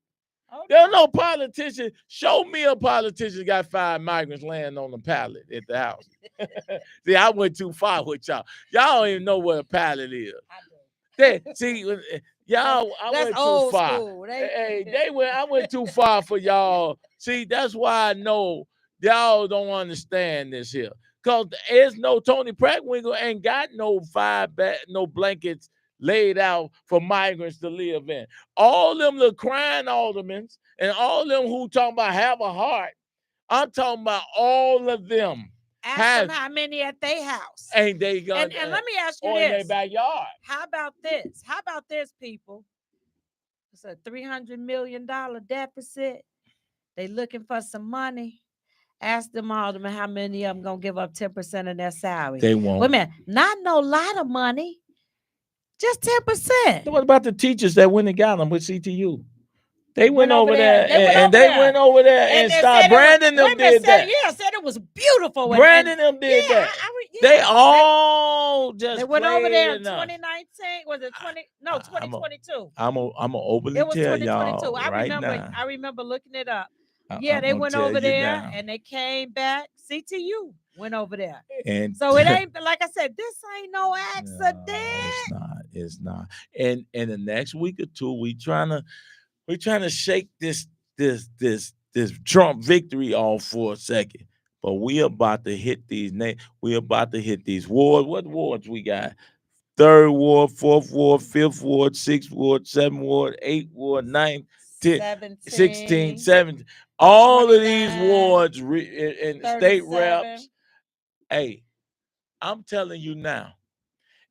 There's no politician. Show me a politician got 5 migrants laying on the pallet at the house. See, I went too far with y'all. Y'all don't even know what a pallet is. Y'all, I went too far. School. I went too far for y'all. See, that's why I know y'all don't understand this here. Because there's no Tony Prattwinkle ain't got no no blankets laid out for migrants to live in. All them little crying aldermen and all them who talking about have a heart, I'm talking about all of them. Ask them how many at their house. Ain't they gonna? And let me ask you or this. in their backyard. How about this? How about this, people? It's a $300 million deficit. They looking for some money. Ask them aldermen how many of them gonna give up 10% of their salary. They won't. Wait a minute, not no lot of money. Just 10%. What about the teachers that went and got them with CTU? They went over there, and they went over there and started. Brandon them did that. Yeah, said it was beautiful. Brandon them did that. They all just they went over there in enough. 2019. Was it 20? No, 2022. I'm a openly it was tell 2022. y'all right now. I remember looking it up. I'm they went over there now. and they came back. CTU went over there. And so it ain't, like I said, this ain't no accident. No, it's not. And in the next week or two, we trying to shake this Trump victory off for a second. But we about to hit these we about to hit these wards. What wards we got? 3rd ward, 4th ward, 5th ward, 6th ward, 7th ward, 8th ward, 9th, 10, 16, 17. All 29, of these wards and state reps. Hey, I'm telling you now,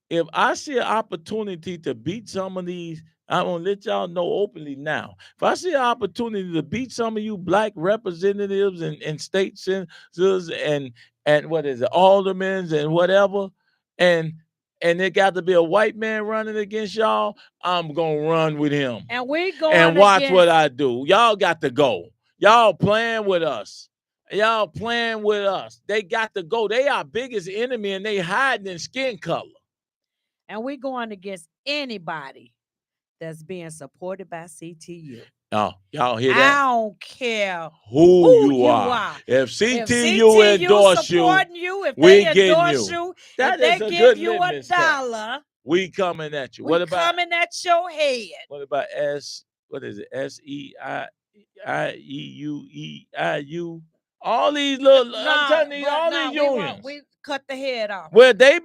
if I see an opportunity to beat some of these, I'm gonna let y'all know openly now. If I see an opportunity to beat some of you black representatives and state senators and what is it, aldermen and whatever, and there got to be a white man running against y'all, I'm gonna run with him. And we going and watch what I do. Y'all got to go. Y'all playing with us. Y'all playing with us. They got to go. They our biggest enemy, and they hiding in skin color. And we going against anybody that's being supported by CTU. Oh, y'all hear that? I don't care who you are. If CTU endorse you, if we they endorse you. That if is they a give good you $1, test. We coming at you. What about coming at your head? What about what is it? SEIEUEIU? All these little, I'm telling you, all these unions. We cut the head off. Well, they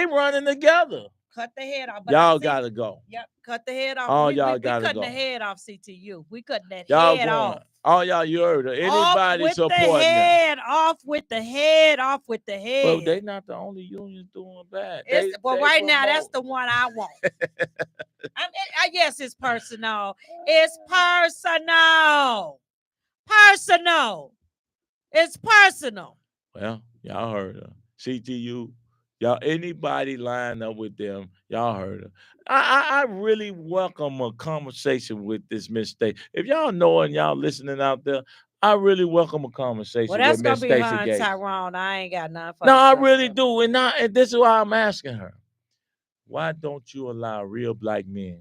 running together. Cut the head off. Y'all gotta go. Yep, cut the head off. All y'all gotta cutting go. the head off CTU. We cutting that y'all head going. off. All y'all, you heard her. Anybody off supporting the head, them. off with the head, off with the head. Well, they not the only unions doing bad. They right now, that's the one I want. Yes, it's personal. It's personal. Personal. It's personal. Well, y'all heard her. CTU. Y'all, anybody line up with them, y'all heard her. I really welcome a conversation with this Miss Stacey. If y'all know and y'all listening out there, I really welcome a conversation with Miss Stacey. Well, that's gonna be her and Tyrone. I ain't got nothing for No, I really do. And this is why I'm asking her. Why don't you allow real black men?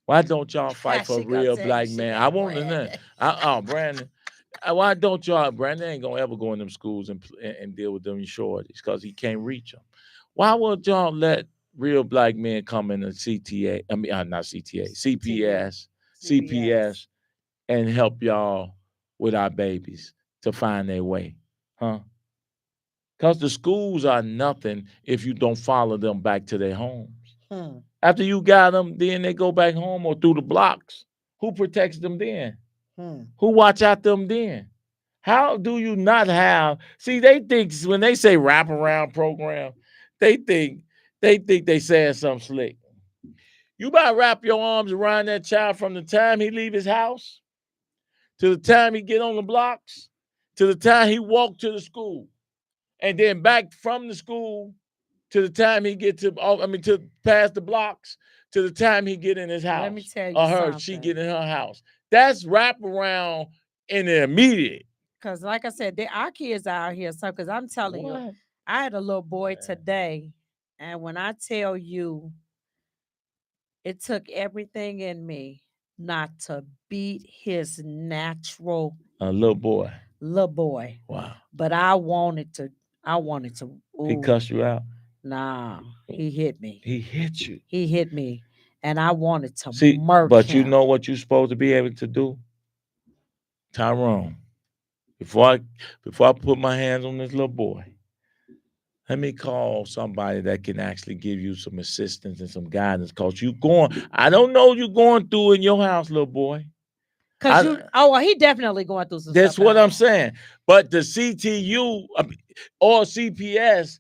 Why don't y'all fight for real black men? I want to know. Brandon. Why don't y'all? Brandon ain't gonna ever go in them schools and deal with them shorties because he can't reach them. Why won't y'all let real black men come in the CTA? I mean, not CTA, CPS, and help y'all with our babies to find their way, huh? Because the schools are nothing if you don't follow them back to their homes. After you got them, then they go back home or through the blocks. Who protects them then? Who watch out them then? How do you not have? See, they think when they say wraparound program, they think they saying something slick. You better wrap your arms around that child from the time he leave his house to the time he get on the blocks to the time he walk to the school, and then back from the school to the time he get to past the blocks to the time he get in his house. Let me tell you something. She get in her house. That's wraparound in the immediate. Because like I said, our kids are out here. So because I'm telling you, I had a little boy today. And when I tell you, it took everything in me not to beat his natural little boy. Wow. But I wanted to. Ooh. He cussed you out? Nah, he hit me. He hit you. He hit me. And I wanted to murk but him. You know what you're supposed to be able to do? Tyrone, before I put my hands on this little boy, let me call somebody that can actually give you some assistance and some guidance. Because I don't know you going through in your house, little boy. He definitely going through some stuff. That's what I'm saying. But the CTU or CPS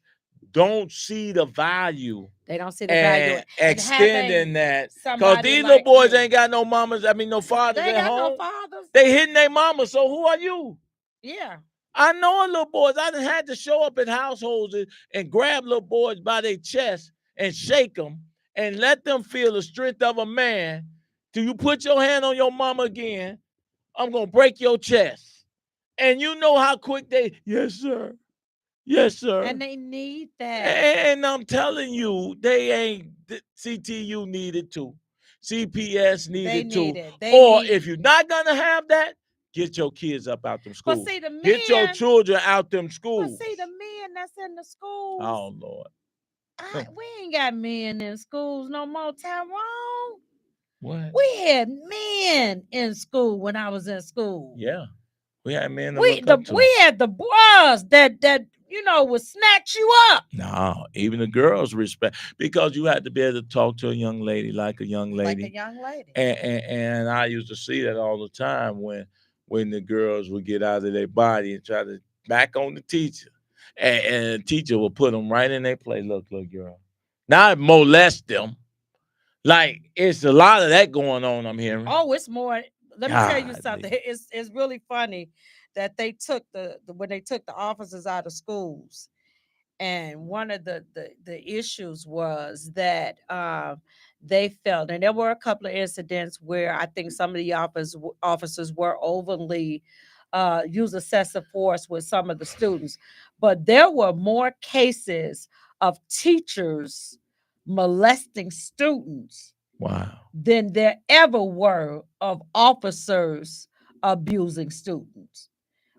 don't see the value. They don't see the value. Extending that. Because these little boys ain't got no mamas, no fathers at home. No fathers. They hitting their mamas, so who are you? Yeah. I know little boys. I done had to show up in households and grab little boys by their chest and shake them and let them feel the strength of a man. Till you put your hand on your mama again, I'm going to break your chest. And you know how quick they, yes, sir. Yes, sir. And they need that. And I'm telling you, they ain't, CTU needed to. CPS needed to. Or if you're not going to have that, get your kids up out them schools. But see, the men, get your children out them schools. But see, the men that's in the schools. Oh, Lord. We ain't got men in schools no more, Tyrone. What? We had men in school when I was in school. Yeah. We had men. We had the boys that would snatch you up. No, even the girls respect, because you had to be able to talk to a young lady like a young lady. Like a young lady. And I used to see that all the time when the girls would get out of their body and try to back on the teacher. And the teacher would put them right in their place. Look, girl. Not molest them. Like, it's a lot of that going on, I'm hearing. Oh, it's more. Let me tell you something. It's really funny that they took when they took the officers out of schools. And one of the issues was that they felt, and there were a couple of incidents where I think some of the officers were overly use excessive force with some of the students. But there were more cases of teachers molesting students than there ever were of officers abusing students.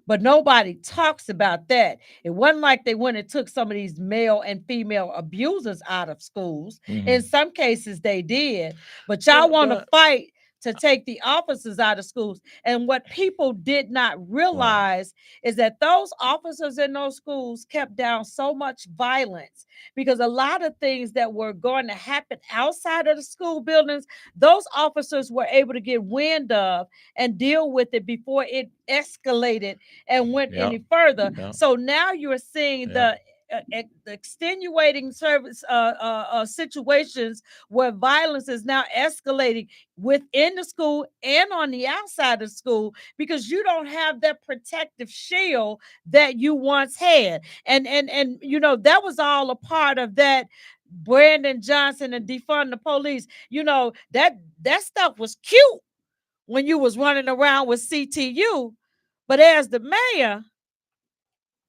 But nobody talks about that. It wasn't like they went and took some of these male and female abusers out of schools. Mm-hmm. In some cases they did, but y'all want to fight to take the officers out of schools. And what people did not realize is that those officers in those schools kept down so much violence, because a lot of things that were going to happen outside of the school buildings, those officers were able to get wind of and deal with it before it escalated and went any further. So now you're seeing the extenuating service situations where violence is now escalating within the school and on the outside of school, because you don't have that protective shield that you once had. And that was all a part of that Brandon Johnson and defund the police. That stuff was cute when you was running around with CTU, but as the mayor,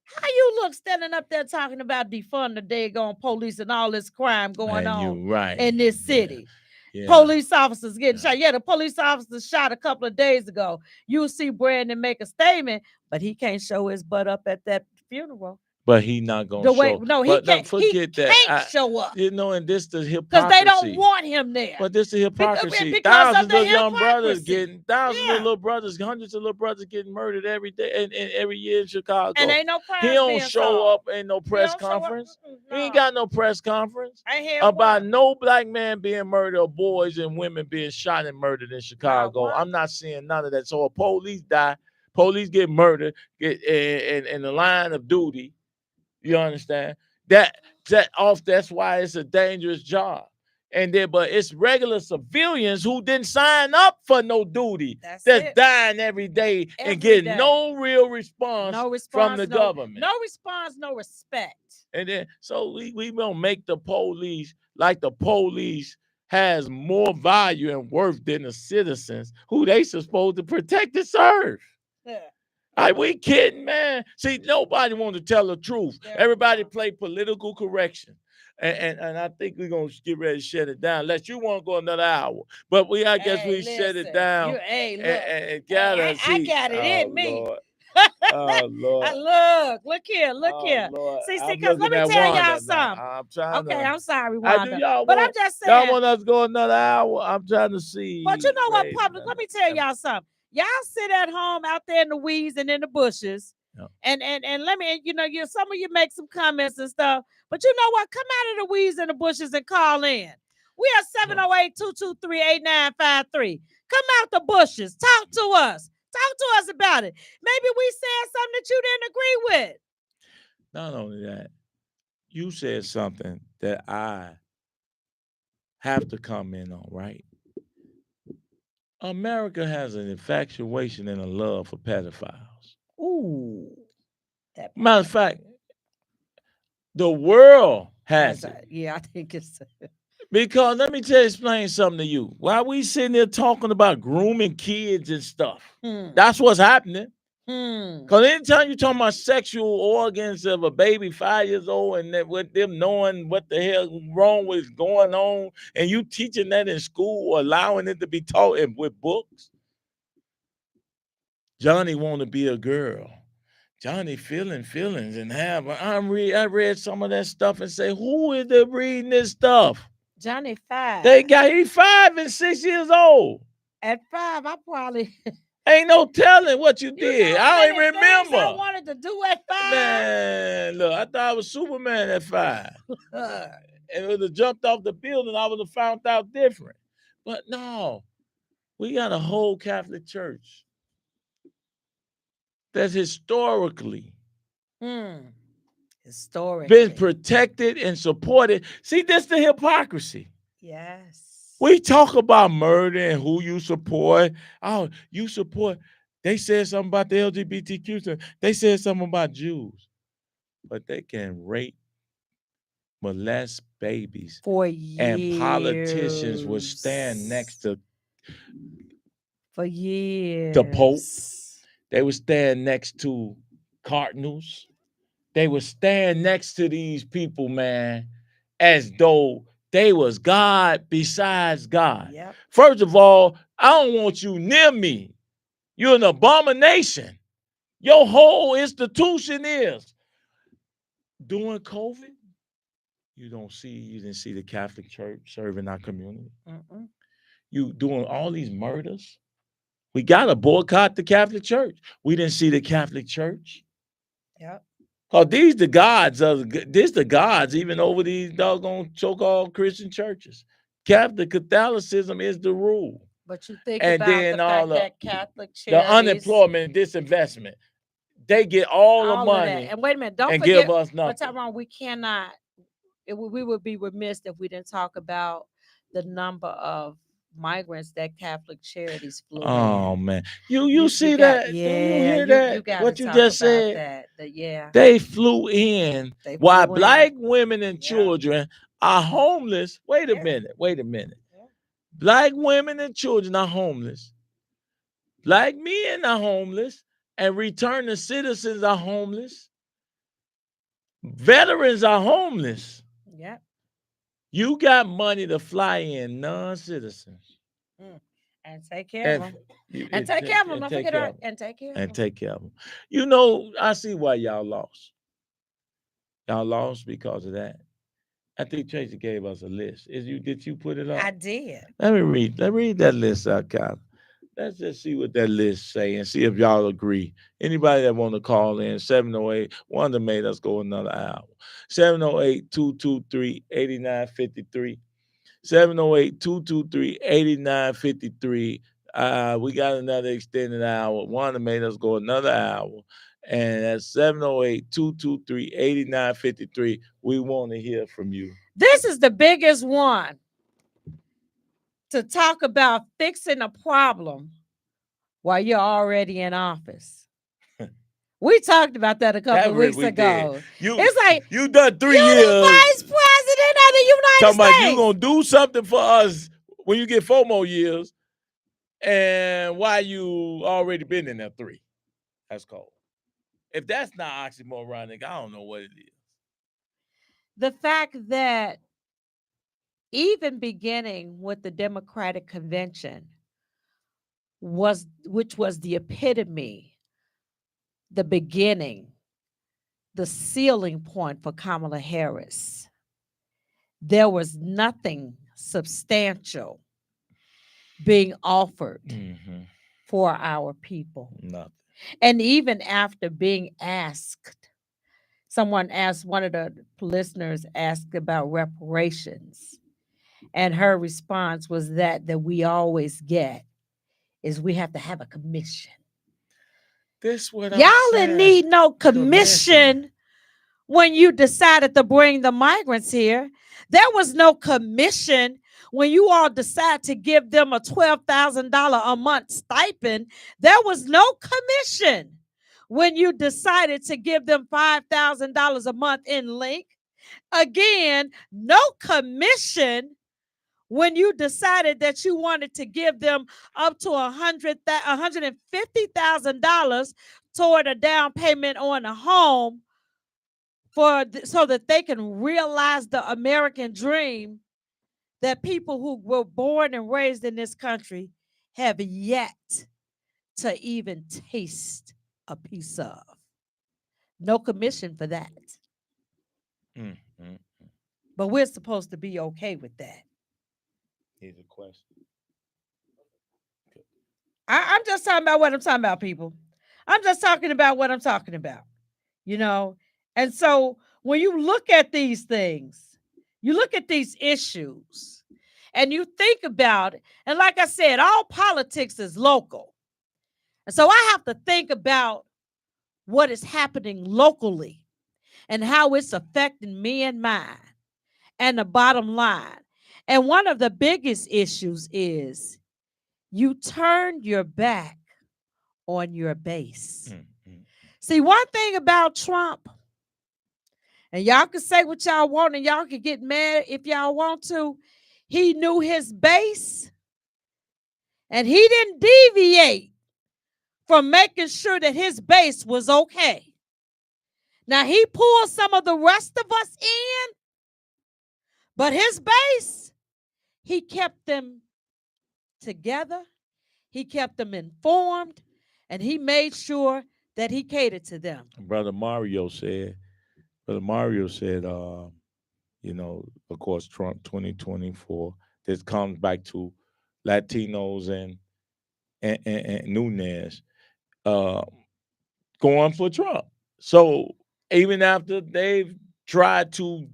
how you look standing up there talking about defund the daggone police and all this crime going on in this city? Yeah. Police officers getting shot. Yeah, the police officers shot a couple of days ago. You'll see Brandon make a statement, but he can't show his butt up at that funeral. But he not gonna show. No, he can't. He can't show up. And this the hypocrisy. Because they don't want him there. But this the hypocrisy. Thousands of young brothers getting, hundreds of little brothers getting murdered every day and every year in Chicago. And ain't no crime. He don't show up in no press conference. He ain't got no press conference about no black man being murdered or boys and women being shot and murdered in Chicago. I'm not seeing none of that. So if police die, police get murdered, in the line of duty. You understand? That's why it's a dangerous job. But it's regular civilians who didn't sign up for no duty that's dying every day and getting no real response from the government. No response, no respect. And then so we gonna make the police like the police has more value and worth than the citizens who they supposed to protect and serve. Yeah. We kidding, man? See, nobody want to tell the truth. Everybody play political correction. And I think we're going to get ready to shut it down. Unless you want to go another hour. But I guess shut it down. I got it in me. Lord. Oh, Lord. Look here. Lord. See, because let me tell y'all something. I'm sorry, Wanda. I'm just saying. Y'all want us to go another hour? I'm trying to see. But you know what, public? Let me tell y'all something. Y'all sit at home out there in the weeds and in the bushes, and let me, some of you make some comments and stuff, but you know what? Come out of the weeds and the bushes and call in. We are 708-223-8953. Come out the bushes. Talk to us. Talk to us about it. Maybe we said something that you didn't agree with. Not only that, you said something that I have to comment on, right? America has an infatuation and a love for pedophiles. Ooh. Matter of fact, the world Has it? Yeah, I think it's. Because let me explain something to you. While we sitting there talking about grooming kids and stuff, that's what's happening. Because anytime you talking about sexual organs of a baby 5 years old and that with them knowing what the hell wrong with going on, and you teaching that in school or allowing it to be taught with books. Johnny want to be a girl. Johnny feeling feelings and have. I read some of that stuff and say, who is they reading this stuff? Johnny 5. He 5 and 6 years old. At 5, I probably ain't no telling what you did. I don't even remember. I wanted to do at 5. Man, look, I thought I was Superman at 5. And it would have jumped off the building, I would have found out different. But no, we got a whole Catholic Church that's historically been protected and supported. See, this the hypocrisy. Yes. We talk about murder and who you support. Oh, you support. They said something about the LGBTQ. They said something about Jews. But they can rape, molest babies. For years. And politicians would stand next to for years. The Pope. They would stand next to cardinals. They would stand next to these people, man, as though they was God besides God. Yep. First of all, I don't want you near me. You're an abomination. Your whole institution is. During COVID, you didn't see the Catholic Church serving our community. You doing all these murders. We got to boycott the Catholic Church. We didn't see the Catholic Church. Yep. Because these the gods even over these doggone so-called Christian churches. Catholicism is the rule. But you think and about then the fact that Catholic charities, the unemployment, disinvestment, they get all the money. And wait a minute, don't forget, give us nothing. But Tyrone, we cannot. We would be remiss if we didn't talk about the number of migrants that Catholic charities flew in. Oh man, you see that? Yeah, you hear that? What you just said? Yeah, they flew in while black women and children are homeless. Wait a minute. Yeah. Black women and children are homeless. Black men are homeless, and returning citizens are homeless. Veterans are homeless. Yeah. You got money to fly in non-citizens. And take care of them. And take care of them. Don't forget that. And take care of them. And take care of them. You know, I see why y'all lost. Y'all lost because of that. I think Tracy gave us a list. Did you put it up? I did. Let me read that list out, Kyle. Let's just see what that list say and see if y'all agree. Anybody that want to call in, 708, Wanda made us go another hour. 708-223-8953. 708-223-8953. We got another extended hour. Wanda made us go another hour. And that's 708-223-8953. We want to hear from you. This is the biggest one. To talk about fixing a problem while you're already in office. We talked about that a couple of weeks ago. It's like you done 3 years. You're the vice president of the United States. Talking about you gonna do something for us when you get 4 more years, and why you already been in there 3. That's cold. If that's not oxymoronic, I don't know what it is. The fact that even beginning with the Democratic Convention which was the epitome, the beginning, the ceiling point for Kamala Harris. There was nothing substantial being offered for our people. Nothing. And even after being asked, one of the listeners asked about reparations. And her response was that we always get is we have to have a commission. Y'all didn't need no commission when you decided to bring the migrants here. There was no commission when you all decide to give them a $12,000 a month stipend. There was no commission when you decided to give them $5,000 a month in link. Again, no commission when you decided that you wanted to give them up to $150,000 toward a down payment on a home so that they can realize the American dream that people who were born and raised in this country have yet to even taste a piece of. No commission for that. But we're supposed to be okay with that. Here's a question. I'm just talking about what I'm talking about, people. I'm just talking about what I'm talking about, you know? And so when you look at these things, you look at these issues, and you think about it, and like I said, all politics is local. And so I have to think about what is happening locally and how it's affecting me and mine and the bottom line. And one of the biggest issues is you turn your back on your base. See, one thing about Trump, and y'all can say what y'all want, and y'all can get mad if y'all want to, he knew his base, and he didn't deviate from making sure that his base was okay. Now, he pulled some of the rest of us in, but his base, he kept them together, he kept them informed, and he made sure that he catered to them. Brother Mario said, you know, of course, Trump 2024, this comes back to Latinos and Nunez going for Trump. So even after they've tried to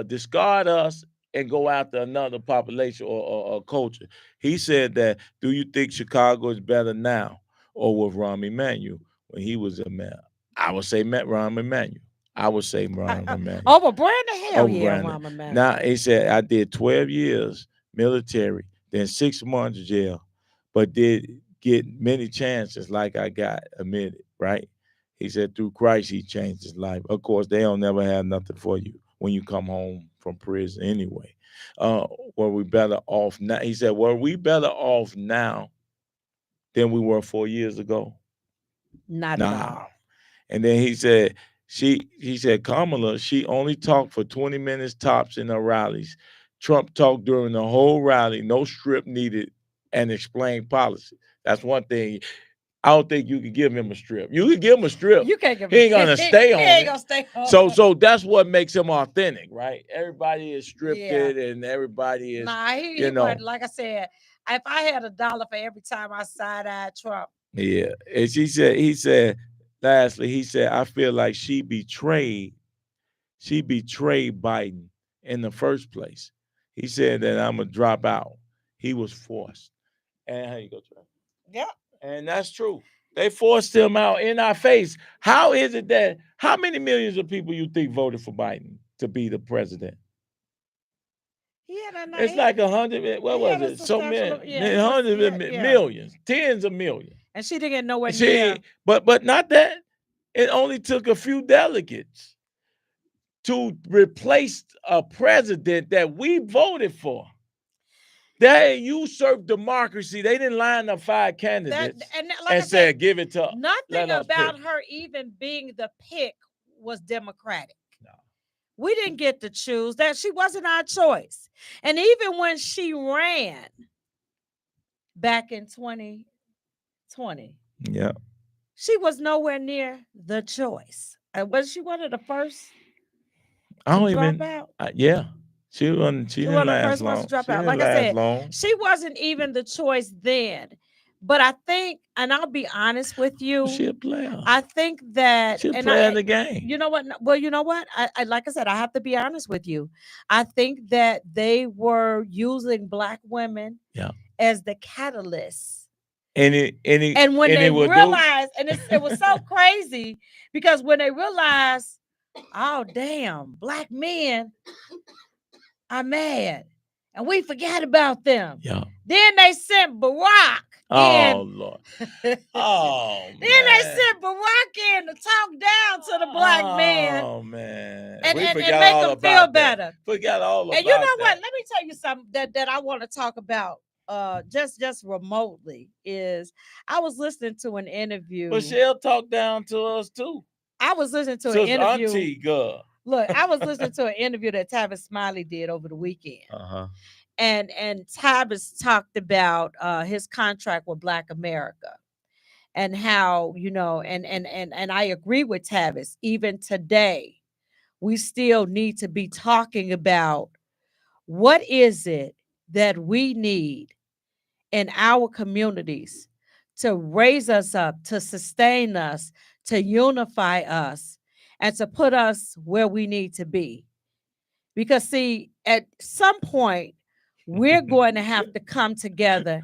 discard us and go after another population or culture, he said that, do you think Chicago is better now or with Rahm Emanuel when he was a mayor? I would say Rahm Emanuel. Emanuel. Over Brandon? Hell yeah, Brandon. Rahm Emanuel. Now, he said, I did 12 years military, then 6 months jail, but did get many chances like I got admitted, right? He said through Christ, he changed his life. Of course, they don't never have nothing for you when you come home from prison anyway. Were we better off now? He said, were we better off now than we were 4 years ago? Not at all. And then he said, he said, Kamala, she only talked for 20 minutes tops in her rallies. Trump talked during the whole rally, no strip needed, and explained policy. That's one thing. I don't think you could give him a strip. You could give him a strip. You can't give him. He ain't gonna stay on it. He ain't gonna stay on it. So that's what makes him authentic, right? Everybody is scripted, and everybody is. Nah, he wasn't, like I said, if I had $1 for every time I side-eyed Trump. Yeah, and he said, lastly, he said, I feel like she betrayed Biden in the first place. He said that I'm gonna drop out. He was forced. And how you go, Trey? Yeah. And that's true. They forced him out in our face. How is it that, how many millions of people you think voted for Biden to be the president? It's like 100, what was it? So many, hundreds of millions, tens of millions. And she didn't get nowhere near. But not that. It only took a few delegates to replace a president that we voted for. They usurped democracy. They didn't line up 5 candidates and said, give it to nothing about her even being the pick was democratic. No. We didn't get to choose that. She wasn't our choice. And even when she ran back in 2020, she was nowhere near the choice. Was she one of the first to drop out? She wasn't the first one to drop out. Like I said, she wasn't even the choice then. But I think, and I'll be honest with you, she a player. I think that she's playing the game. You know what? Well, you know what? I like I said, I have to be honest with you. I think that they were using Black women as the catalyst. And when they realized, and it was so crazy because when they realized, oh damn, Black men are mad, and we forgot about them. Then they sent Barack. Lord. Then they sent Barack in to talk down to the Black man. Oh man. and, We and, forgot and make all them about feel that. better. Forgot all about that. And you know what? Let me tell you something that I want to talk about just remotely is I was listening to an interview. Michelle talked down to us too. I was listening to an Sis interview. Auntie girl. Look, I was listening to an interview that Tavis Smiley did over the weekend. And Tavis talked about his contract with Black America and how, you know, and I agree with Tavis. Even today, we still need to be talking about what is it that we need in our communities to raise us up, to sustain us, to unify us, and to put us where we need to be. Because, see, at some point, we're going to have to come together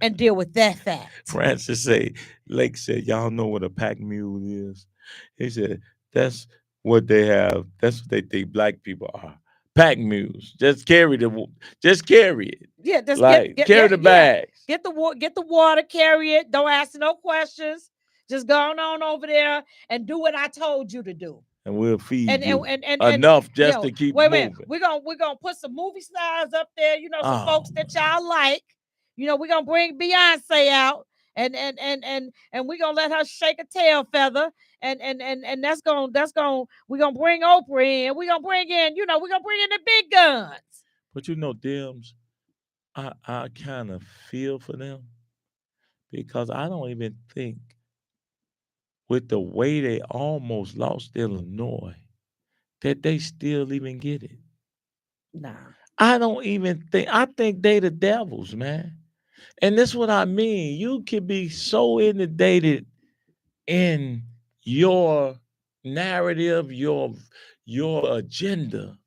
and deal with that fact. Francis say, Lake said, y'all know what a pack mule is? He said, that's what they have. That's what they think black people are. Pack mules. Just carry it. Yeah, just like carry the bags. Get the water, carry it. Don't ask no questions. Just go on over there and do what I told you to do. And we'll feed you and enough just to keep moving. We're gonna put some movie stars up there, you know, some folks that y'all like. You know, we're gonna bring Beyonce out and we're gonna let her shake a tail feather. And that's gonna we're gonna bring Oprah in. We're gonna bring in, you know, we're gonna bring in the big guns. But you know, Dims, I kind of feel for them because I don't even think with the way they almost lost Illinois that they still even get it. Nah. I don't even think, I think they the devils, man. And this is what I mean. You can be so inundated in your narrative, your agenda,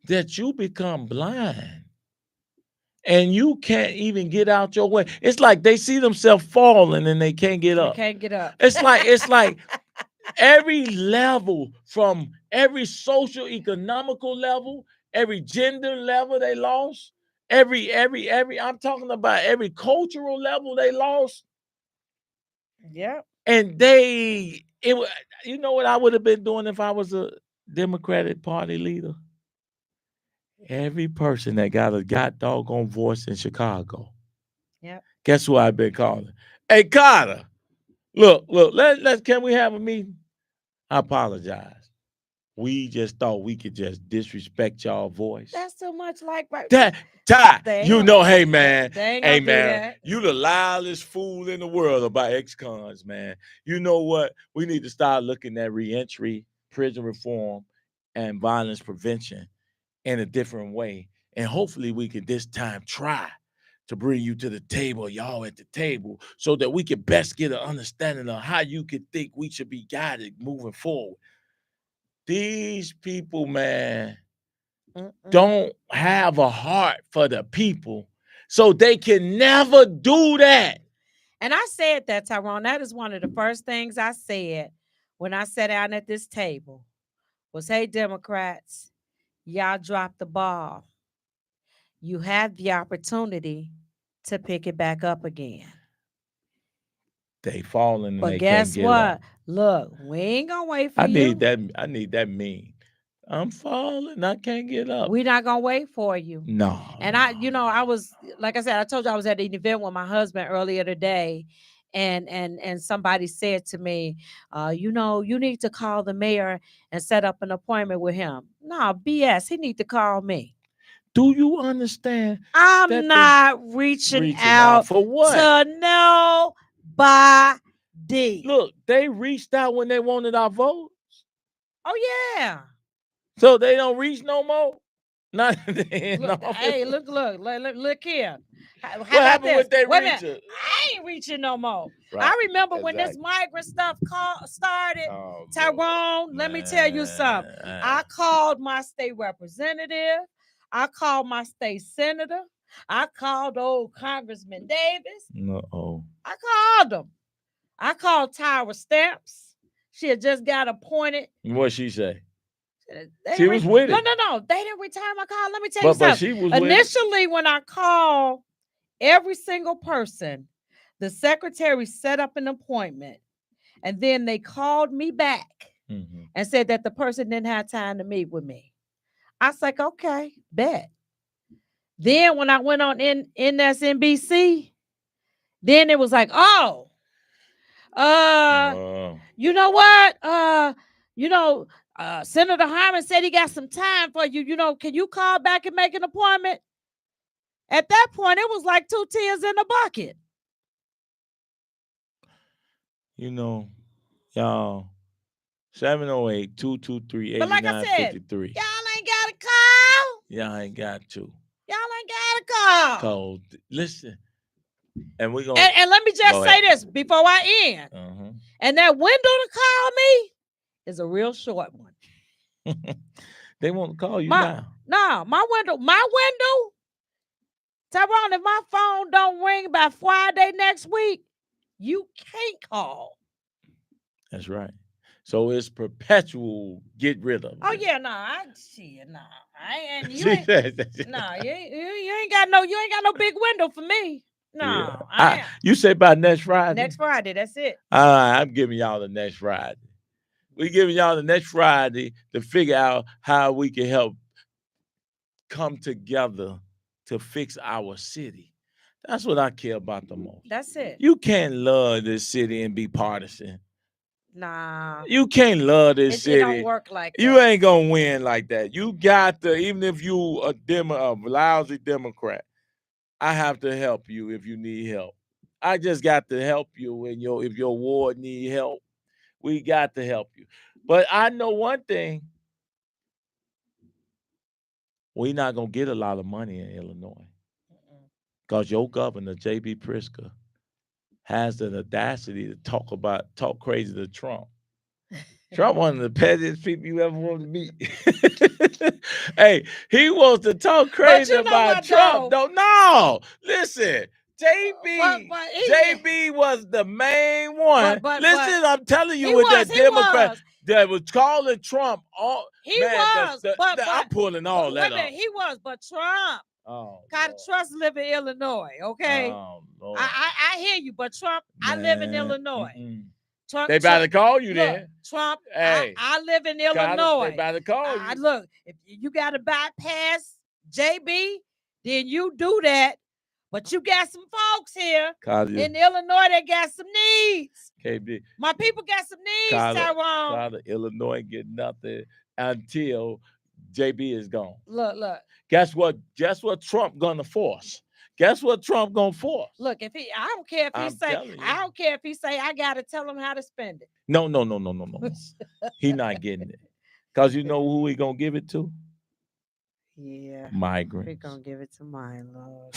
that you become blind. And you can't even get out your way. It's like they see themselves falling and they can't get up. It's like every level, from every social economical level, every gender level they lost, every I'm talking about every cultural level they lost. Yeah. And you know what I would have been doing if I was a Democratic Party leader? Every person that got a doggone voice in Chicago. Yeah. Guess who I've been calling? Hey, Carter. Look, can we have a meeting? I apologize. We just thought we could just disrespect y'all voice. That's too much like Ty, you know, hey man, that. You the loudest fool in the world about ex-cons, man. You know what? We need to start looking at reentry, prison reform, and violence prevention in a different way. And hopefully we can this time try to bring you to the table, y'all at the table, so that we can best get an understanding of how you could think we should be guided moving forward. These people, man, don't have a heart for the people, so they can never do that. And I said that, Tyrone. That is one of the first things I said when I sat down at this table was, hey, Democrats, y'all dropped the ball. You have the opportunity to pick it back up again. They falling, but they guess can't get what? up. Look, we ain't gonna wait for I you. I need that meme. I'm falling, I can't get up. We're not gonna wait for you. No. And I was, like I said, I told you I was at an event with my husband earlier today, and somebody said to me, you need to call the mayor and set up an appointment with him. No, BS. He need to call me. Do you understand? I'm not reaching out for what? To nobody. Look, they reached out when they wanted our votes. Oh yeah. So they don't reach no more. Not hey, look here. What happened with they reach? I ain't reaching no more. Right. I remember when this migrant stuff started. Tyrone, let me tell you something. I called my state representative. I called my state senator. I called old Congressman Davis. I called him. I called Tyra Stamps. She had just got appointed. What'd she say? She was with it. No. They didn't return my call. Let me tell you something. But she was initially when I called every single person, the secretary set up an appointment, and then they called me back and said that the person didn't have time to meet with me. I was like, okay, bet. Then when I went on NSNBC, then it was like, oh, you know what? Senator Harmon said he got some time for you. Can you call back and make an appointment? At that point, it was like 2 tears in the bucket. Y'all, 708-223-8953. But like I said, y'all ain't got to call. Y'all ain't got to. Y'all ain't got to call. Call. Listen. And we're going and let me just say this before I end. And that window to call me is a real short one. They won't call you now. No, my window. Tyrone, if my phone don't ring by Friday next week, you can't call. That's right. So it's perpetual get rid of it. Oh yeah, I ain't. You ain't got no big window for me. No, yeah. You say by next Friday. Next Friday, that's it. I'm giving y'all the next Friday. We're giving y'all the next Friday to figure out how we can help come together to fix our city. That's what I care about the most. That's it. You can't love this city and be partisan. Nah. You can't love this city. It don't work like that. You ain't gonna win like that. You got to, even if you a lousy Democrat, I have to help you if you need help. I just got to help you if your ward need help. We got to help you. But I know one thing. We're not gonna get a lot of money in Illinois. Because your governor, J.B. Pritzker, has the audacity to talk crazy to Trump. Trump one of the pettiest people you ever want to meet. Hey, he wants to talk crazy about Trump. No, listen, JB was the main one. Listen, I'm telling you, with that Democrat that was calling Trump. I'm pulling all that up. He was, but Trump. Gotta trust live in Illinois, okay? Lord. I hear you, but Trump, I live in Illinois. Trump, they about to call you then. Trump, hey, I live in Illinois. They about to call you. Look, if you got to bypass JB, then you do that. But you got some folks here in Illinois that got some needs. KB. My people got some needs, Tyrone. Illinois get nothing until JB is gone. Look. Guess what Trump gonna force? Guess what Trump gonna force? Look, I don't care if he say I gotta tell him how to spend it. No. He not getting it. Because you know who he gonna give it to? Yeah. Migrants. We're gonna give it to my Lord.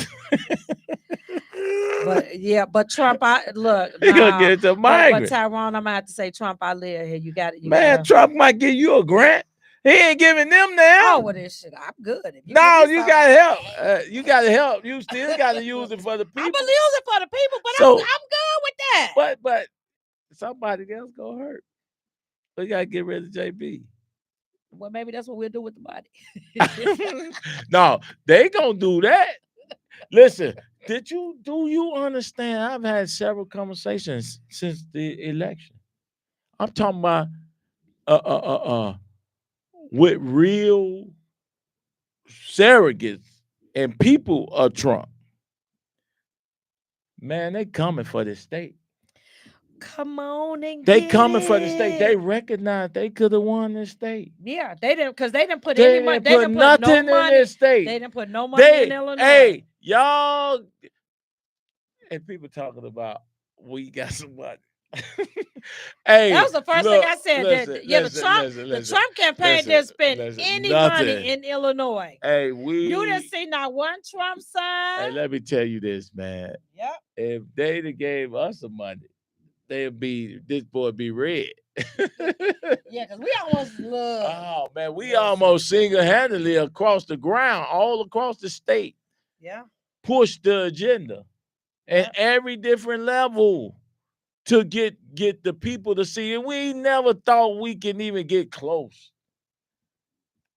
but Trump, he gonna give it to migrants. But Tyrone, I'm gonna have to say, Trump, I live here. You got it. Man, Trump might give you a grant. He ain't giving them now. Oh, well, this shit, I'm good. You gotta help. You gotta help. You still gotta use it for the people. I'm gonna use it for the people, but I'm good with that. But somebody else gonna hurt. We gotta get rid of JB. Well, maybe that's what we'll do with the body. No, they gonna do that. Listen, do you understand? I've had several conversations since the election. I'm talking about with real surrogates and people of Trump. Man, they coming for the state. Come on and they coming for the state. They recognize they could have won the state. Yeah, they didn't, because they didn't put any money. They didn't put nothing no money in this state. They didn't put no money in Illinois. Hey, y'all, and people talking about we got some money. Hey, that was the first thing I said. The Trump campaign didn't spend any money in Illinois. Hey, you didn't see not one Trump sign. Hey, let me tell you this, man. Yep. If they gave us some money, this boy be red. Yeah, because we almost Oh man, we almost single-handedly across the ground, all across the state. Yeah. Push the agenda at every different level to get the people to see it. We never thought we can even get close.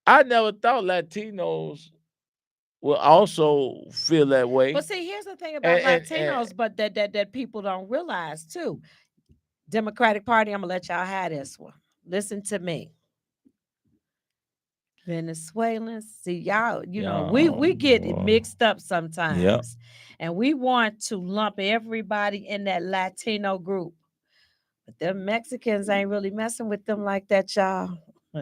I never thought Latinos will also feel that way. But see, here's the thing about Latinos, but that people don't realize too. Democratic Party, I'm gonna let y'all have this one. listen to me. Venezuelans, see y'all, Yeah, we get it boy. mixed up sometimes. And we want to lump everybody in that Latino group. But them Mexicans ain't really messing with them like that, y'all.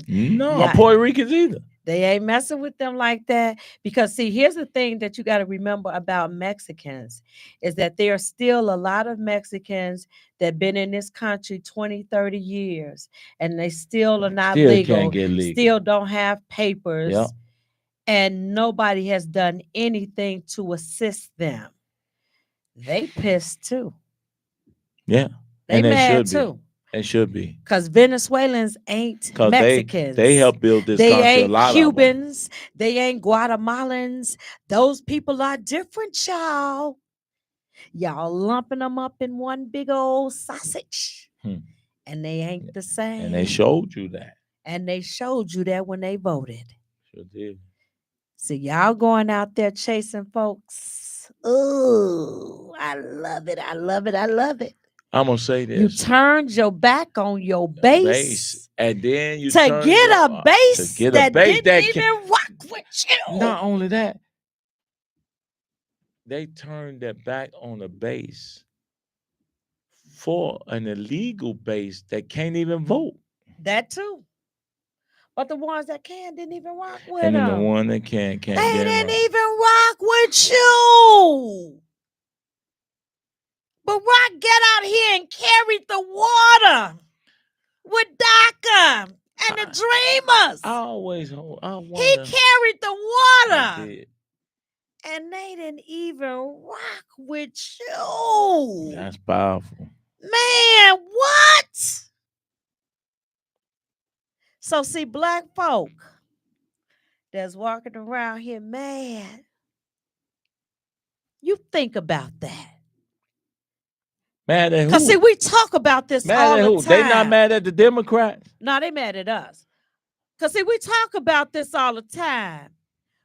No, Yeah. Puerto Ricans either. They ain't messing with them like that. Because see, here's the thing that you got to remember about Mexicans is that there are still a lot of Mexicans that been in this country 20, 30 years, and they still are not Still legal, can't get legal. still don't have papers, Yep. and nobody has done anything to assist them. They pissed too. Yeah. They And they mad should too. be. They should be. Because Venezuelans ain't Because Mexicans. they helped build this They country. A ain't lot Cubans. They ain't Guatemalans. Those people are different, y'all. Y'all lumping them up in one big old sausage. And they ain't the same. And they showed you that. And they showed you that when they voted. Sure did. So y'all going out there chasing folks. Ooh, I love it. I love it. I love it. I'm going to say this. You turned your back on your base. And then you to turned get your, a base to get that a base didn't even rock with you. Not only that, they turned their back on a base for an illegal base that can't even vote. That too. But the ones that can didn't even rock with And then them. the one that can't They get didn't around. even rock with you. But Rock get out here and carried the water with DACA and the Dreamers. I wonder. He carried the water. He did. And they didn't even rock with you. That's powerful. Man, what? So see, black folk that's walking around here mad, you think about that. Mad at who? Because see, we talk about this mad all at the who? time. They not mad at the Democrats? No, they mad at us. Because see, we talk about this all the time.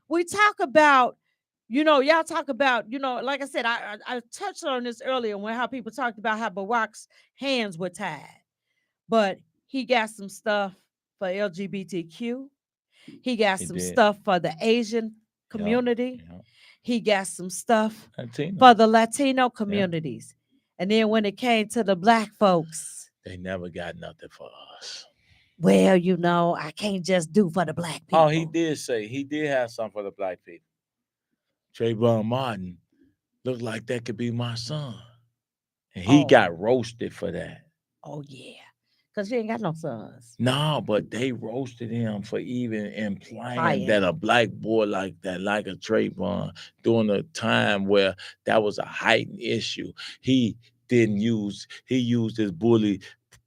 We talk about, y'all talk about, like I said, I touched on this earlier when how people talked about how Barack's hands were tied. But he got some stuff for LGBTQ. He got some stuff for the Asian community. Yep. He got some stuff Latino. for the Latino communities. Yep. And then when it came to the black folks, they never got nothing for us. Well, I can't just do for the black people. Oh, he did have something for the black people. Trayvon Martin looked like that could be my son. And he got roasted for that. Oh, yeah. Because he ain't got no sons. No, but they roasted him for even implying that a black boy like that, like a Trayvon, during a time where that was a heightened issue. He used his bully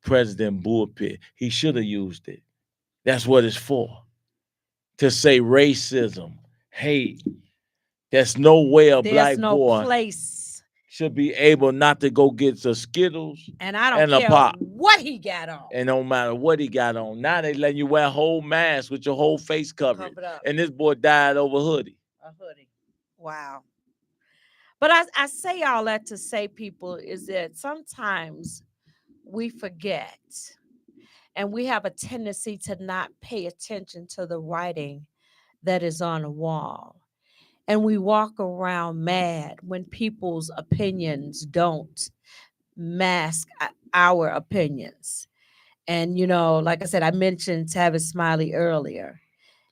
president bullpit. He should have used it. That's what it's for. To say racism, hate. There's no way a black boy place should be able not to go get the Skittles and I don't care pop. What he got on. And no matter what he got on. Now they letting you wear a whole mask with your whole face covered. And this boy died over hoodie. A hoodie. Wow. But I say all that to say, people, is that sometimes we forget and we have a tendency to not pay attention to the writing that is on the wall. And we walk around mad when people's opinions don't mask our opinions. And, like I said, I mentioned Tavis Smiley earlier.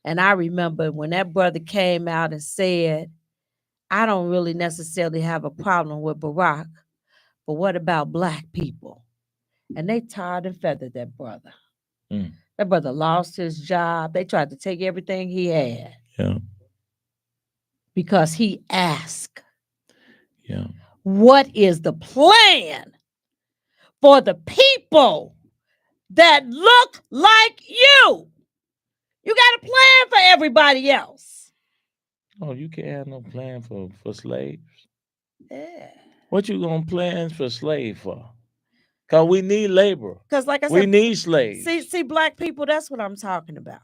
And I remember when that brother came out and said, I don't really necessarily have a problem with Barack, but what about black people? And they tarred and feathered that brother. That brother lost his job. They tried to take everything he had. Yeah. Because he asked, yeah, what is the plan for the people that look like you? You got a plan for everybody else. Oh, you can't have no plan for slaves. Yeah. What you gonna plan for slave for? Because we need labor. Because like I said, we need slaves. See, black people, that's what I'm talking about.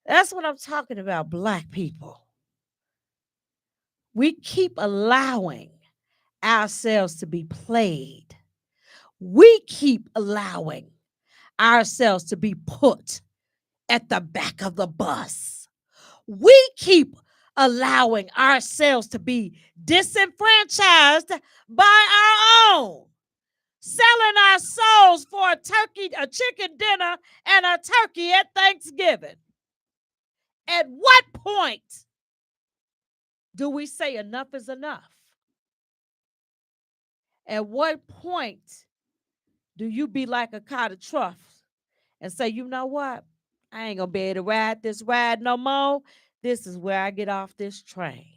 That's what I'm talking about, black people. We keep allowing ourselves to be played. We keep allowing ourselves to be put at the back of the bus. We keep allowing ourselves to be disenfranchised by our own, selling our souls for a chicken dinner and a turkey at Thanksgiving. At what point do we say enough is enough? At what point do you be like a cot of truff and say, you know what? I ain't gonna be able to ride this ride no more. This is where I get off this train.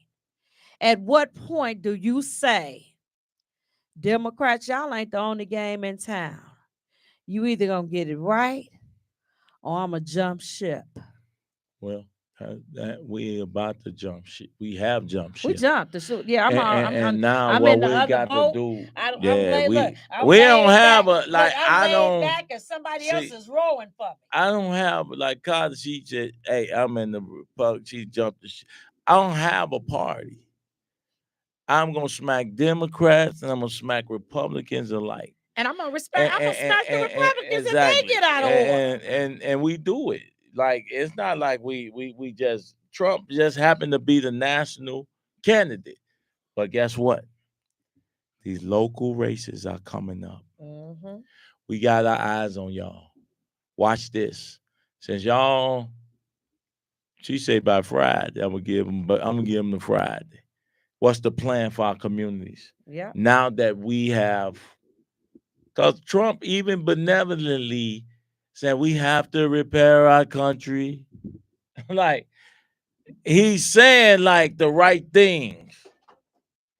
At what point do you say, Democrats, y'all ain't the only game in town. You either gonna get it right or I'm gonna jump ship. Well, we about to jump ship. We have jumped ship. We jumped. Yeah, and now I'm what in the we other got boat. to do? I'm Yeah, we don't have back. a like. Look, I'm I laid don't. back and somebody else is rowing for me. I don't have like Carter. She said, "Hey, I'm in the Republic." She jumped the ship. I don't have a party. I'm gonna smack Democrats and I'm gonna smack Republicans alike. And I'm gonna smack the Republicans exactly. if they get out of order. And we do it. Like it's not like we just Trump just happened to be the national candidate. But guess what? These local races are coming up. Mm-hmm. We got our eyes on y'all. Watch this. Since y'all, she said by Friday, I'm gonna give them the Friday. What's the plan for our communities? Yeah. Now that we have, because Trump even benevolently said we have to repair our country. Like he's saying like the right things.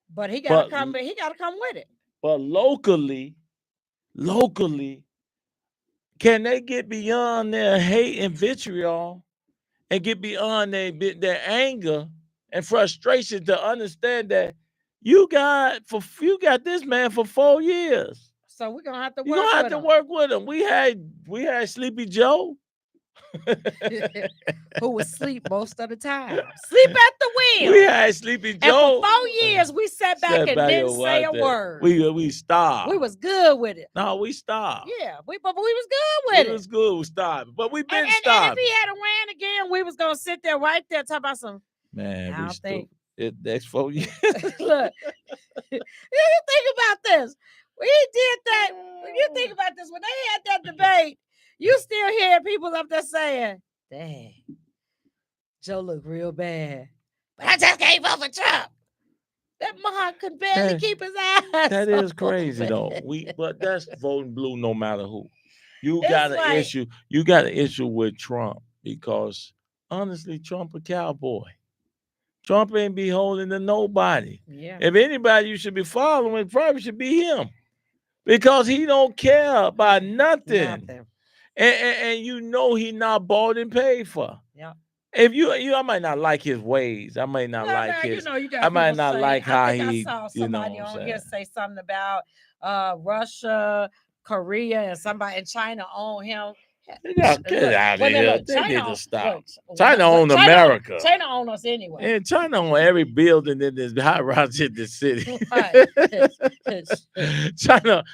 But he gotta come with it. But locally, can they get beyond their hate and vitriol and get beyond their anger and frustration to understand that you got this man for 4 years. So we're gonna have to work You're gonna have to work with him. We had Sleepy Joe. Who was asleep most of the time. Sleep at the wheel. We had Sleepy Joe. And for 4 years, we sat back and didn't say a word. We stopped. We was good with it. No, we stopped. Yeah, but we was good with it. It was good. We stopped. But we been stopped. stopped. And if he had ran again, we was gonna sit there right there talking about some. Man, I think it next 4 years. Look, you think about this. We did that. When you think about this, when they had that debate, you still hear people up there saying, "Dang, Joe look real bad." But I just gave up for Trump. That Mark could barely keep his eyes. That is crazy though. But that's voting blue no matter who. You got an issue. You got an issue with Trump because honestly, Trump a cowboy. Trump ain't beholden to nobody. Yeah. If anybody you should be following, it probably should be him. Because he don't care about nothing. And you know he not bought and paid for. Yeah. If I might not like his ways. I might not like his. I might not like how he. I saw somebody on here say something about Russia, Korea, and somebody in China own him. Get out of here. They need to stop. China own America. China own us anyway. And China own every building in this high rise in the city. China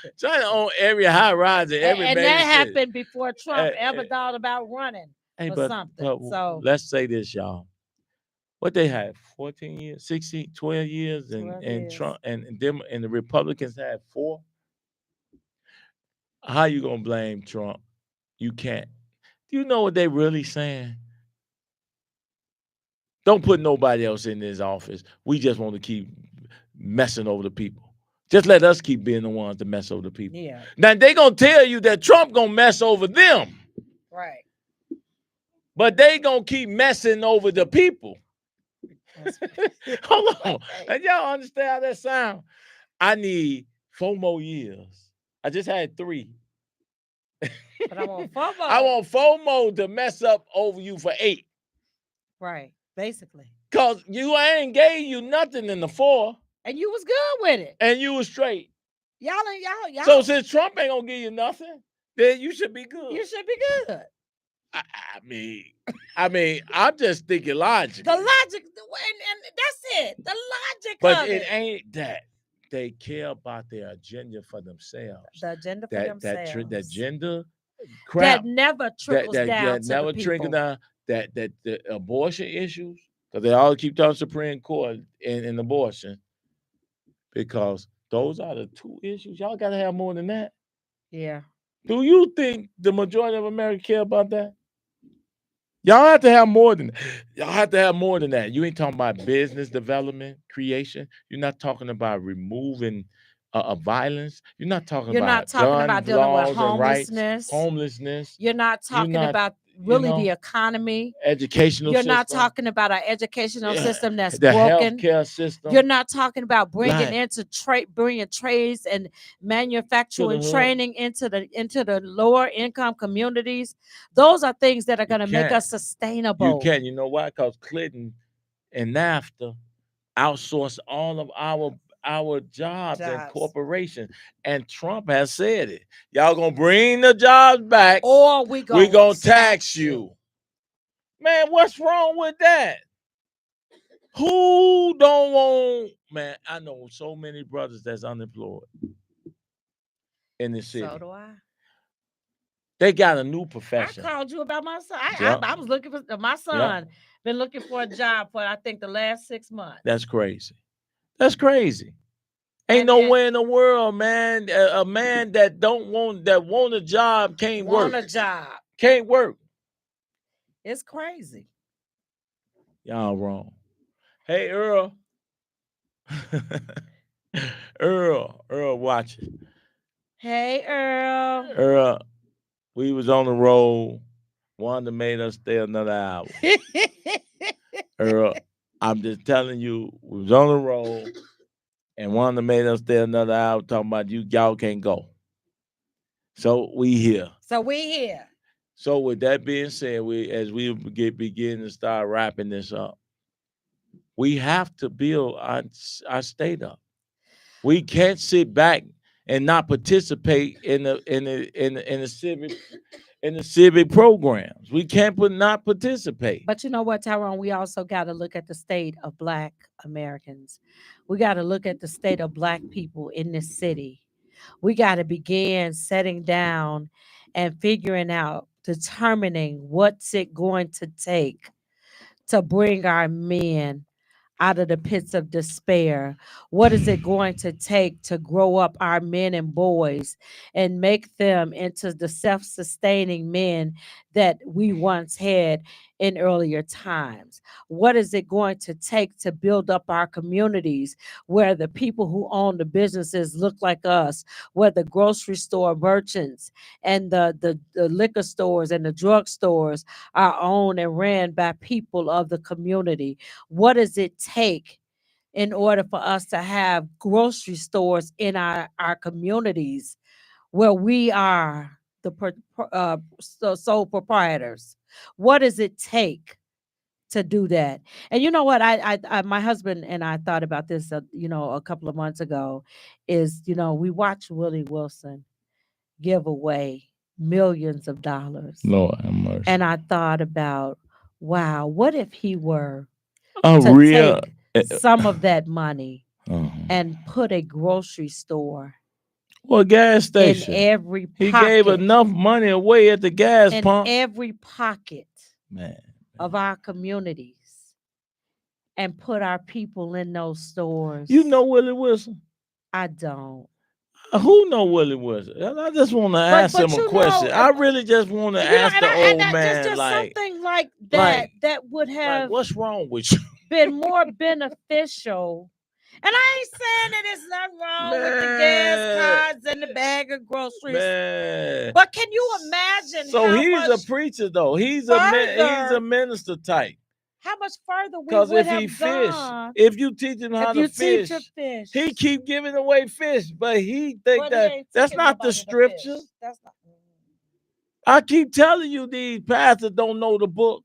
own every high rise in every and major that city. happened before Trump ever thought about running for something. So let's say this, y'all. What they had 14 years, 16, 12 years, and Trump and them and the Republicans had 4. How you gonna blame Trump? You can't. Do you know what they really saying? Don't put nobody else in this office. We just want to keep messing over the people. Just let us keep being the ones to mess over the people. Yeah. Now they gonna tell you that Trump gonna mess over them. Right. But they gonna keep messing over the people. Hold on. And y'all understand how that sound? I need 4 more years. I just had 3. But I want 4 more. I want 4 more to mess up over you for 8. Right, basically. Because I ain't gave you nothing in the 4. And you was good with it. And you was straight. Y'all. So since Trump ain't gonna give you nothing, then you should be good. You should be good. I mean, I'm just thinking logic. The logic, and that's it. The logic but of it ain't that. They care about their agenda for themselves. The agenda for themselves. That agenda crap that never trickles down to never the trickle people. down. That the abortion issues, because they all keep talking Supreme Court in abortion, because those are the two issues. Y'all got to have more than that. Yeah. Do you think the majority of America care about that? Y'all have to have more than y'all have to have more than that. You ain't talking about business development, creation. You're not talking about removing violence. You're not talking You're not about talking gun about dealing with laws and rights, homelessness. homelessness. You're not You're talking not, about really the economy. educational You're not system. talking about our educational system that's the broken. healthcare system. You're not talking about bringing Right. bringing trades and manufacturing hood. training into the lower income communities. Those are things that are going to make can't. us You sustainable. can. You know why? Because Clinton and NAFTA outsource all of our jobs and Jobs. corporations. And Trump has said it. Y'all gonna bring the jobs back, Or we gonna tax you. Man, what's wrong with that? Who don't want, man? I know so many brothers that's unemployed in the city. So do I. They got a new I profession. called you about my son. Yep. I was looking for my son. Been looking for a job for I think the last 6 months. That's crazy. That's crazy. Ain't And- nowhere in the world, man. A man that want a job can't want work. a job. Can't work. It's crazy. Y'all wrong. Hey, Earl. Earl, watch it. Hey, Earl. Earl, we was on the road. Wanda made us stay another hour. Earl, I'm just telling you, we was on the road, and Wanda made us stay another hour talking about y'all can't go. So we here. So with that being said, as we begin to start wrapping this up, we have to build our state up. We can't sit back and not participate in the civic programs. We can't not participate. But you know what, Tyrone? We also got to look at the state of Black Americans. We got to look at the state of Black people in this city. We got to begin setting down and figuring out, determining what's it going to take to bring our men out of the pits of despair. What is it going to take to grow up our men and boys and make them into the self-sustaining men that we once had in earlier times? What is it going to take to build up our communities where the people who own the businesses look like us, where the grocery store merchants and the liquor stores and the drug stores are owned and ran by people of the community? What does it take in order for us to have grocery stores in our communities where we are the sole proprietors? What does it take to do that? And you know what? I my husband and I thought about this, a couple of months ago. Is we watched Willie Wilson give away millions of dollars. Lord have mercy. And I thought about, wow, what if he were to take some of that money and put a grocery store gas station in every pocket. He gave enough money away at the gas pump. In every pocket man. of our communities and put our people in those stores. You know Willie Wilson? I don't. Who know Willie Wilson? I just want to ask him a question. I really just want to ask the old man, just like something like that that would have what's wrong with you? Been more beneficial. And I ain't saying that there's nothing wrong with the gas cards and the bag of groceries. Man. But can you imagine? So he's a preacher, though. He's a minister type. How much further we Because would if he have fish, gone, if you teach him how to fish, he keep giving away fish, but he think that's not the scripture. That's not. I keep telling you, these pastors don't know the book.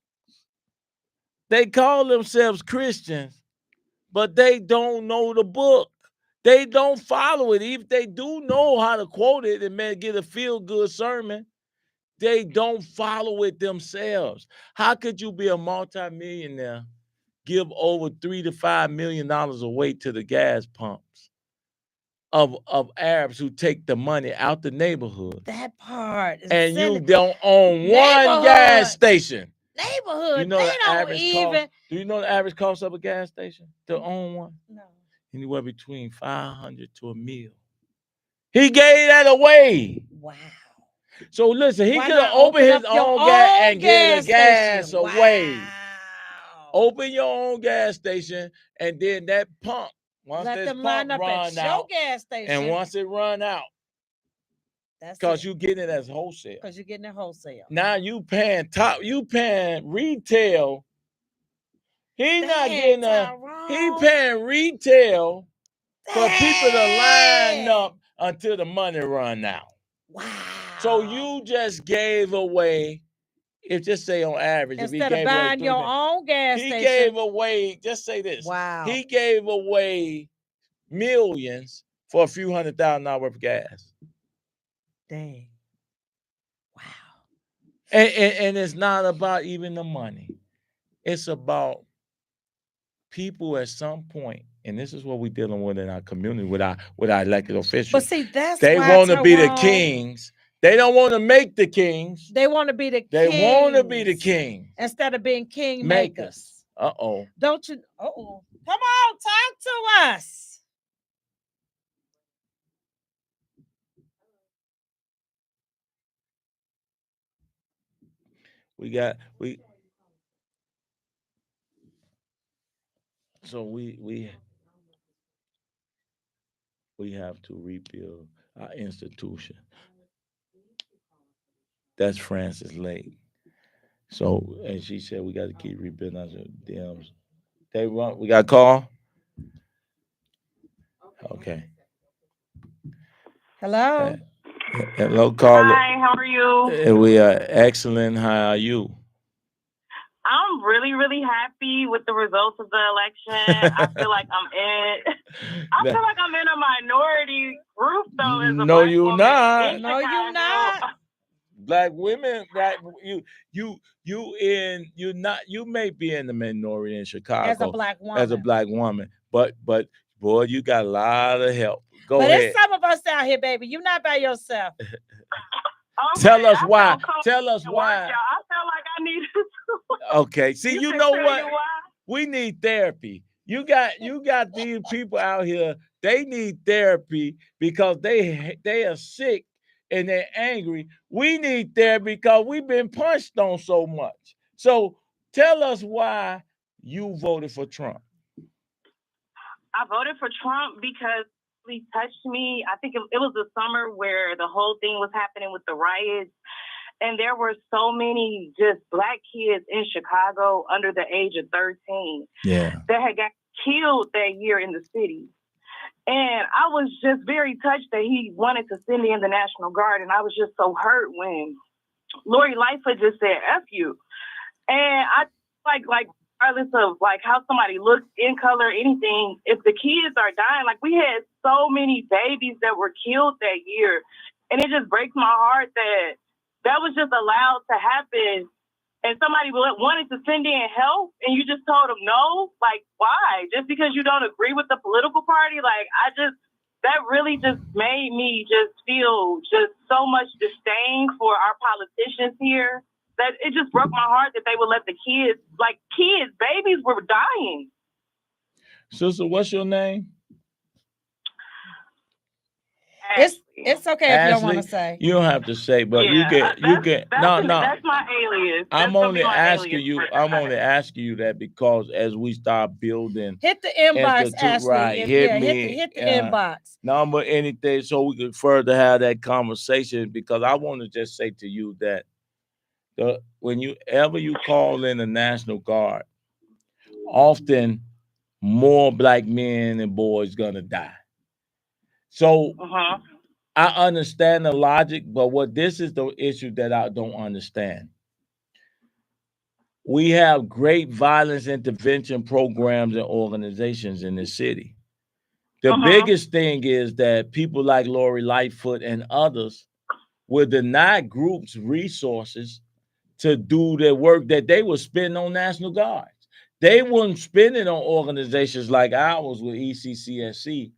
They call themselves Christians, but they don't know the book. They don't follow it. If they do know how to quote it and get a feel-good sermon, they don't follow it themselves. How could you be a multimillionaire, give over $3 to $5 million away to the gas pumps of Arabs who take the money out the neighborhood. That part. And you don't own one gas station. Neighborhood. You know they the don't average even. cost. Do you know the average cost of a gas station to own one? No. Anywhere between $500 to $1 million. He gave that away. Wow. So listen, he Why could have not opened his open up your own gas own and give the gas station? away. Wow. Open your own gas station, and then that pump, once Let this them pump line up run at your out, gas station. and once it run out, that's because it. you getting it as wholesale. Because you're getting it wholesale. Now you paying retail. He's not getting he paying retail for people to line up until the money run out. Wow. So you just gave away, if just say on average, instead of buying your own gas station. He gave away, just say this. Wow. He gave away millions for a few $100,000 worth of gas. Dang. Wow. And it's not about even the money. It's about people at some point, and this is what we're dealing with in our community with our elected officials. But see, that's they why want to be the kings. They don't want to make the kings. They want to be the They kings. want to be the kings instead of being king makers. Uh-oh. Don't you? Uh-oh. Come on, talk to us. We have to rebuild our institution. That's Francis Lake. So, and she said we got to keep rebuilding our DMs. They run. We got a call. Okay. Hello. Hello, caller. Hi, how are you? We are excellent. How are you? I'm really, really happy with the results of the election. I feel like I'm in a minority group though. As a No, black you're woman not. No, you're not. Black women, you may be in the minority in Chicago as a black woman, but boy, you got a lot of help. Go ahead. But there's some of us out here, baby. You're not by yourself. Okay, Tell us why. Tell us why. I felt like I needed to. Okay. See, you know what? We need therapy. You got these people out here. They need therapy because they are sick and they're angry. We need therapy because we've been punched on so much. So tell us why you voted for Trump. I voted for Trump because he touched me. I think it was the summer where the whole thing was happening with the riots. And there were so many just black kids in Chicago under the age of 13 that had got killed that year in the city. And I was just very touched that he wanted to send me in the National Guard. And I was just so hurt when Lori Lightfoot just said, F you. And I like regardless of like how somebody looks, in color, anything, if the kids are dying, like we had so many babies that were killed that year. And it just breaks my heart that was just allowed to happen. And somebody wanted to send in help and you just told them no? Like, why? Just because you don't agree with the political party? Like, that really just made me just feel just so much disdain for our politicians here that it just broke my heart that they would let the kids, babies were dying. Sister, what's your name? It's okay if you don't want to say. You don't have to say, but you can. That's my alias. I'm only asking you that because as we start building, hit the inbox, Ashley. Right? Hit the inbox. Number anything, so we can further have that conversation. Because I want to just say to you that when you call in the National Guard, often more black men and boys gonna die. So I understand the logic, but this is the issue that I don't understand. We have great violence intervention programs and organizations in the city. The biggest thing is that people like Lori Lightfoot and others will deny groups resources to do their work that they would spend on National Guards. They wouldn't spend it on organizations like ours with ECCSC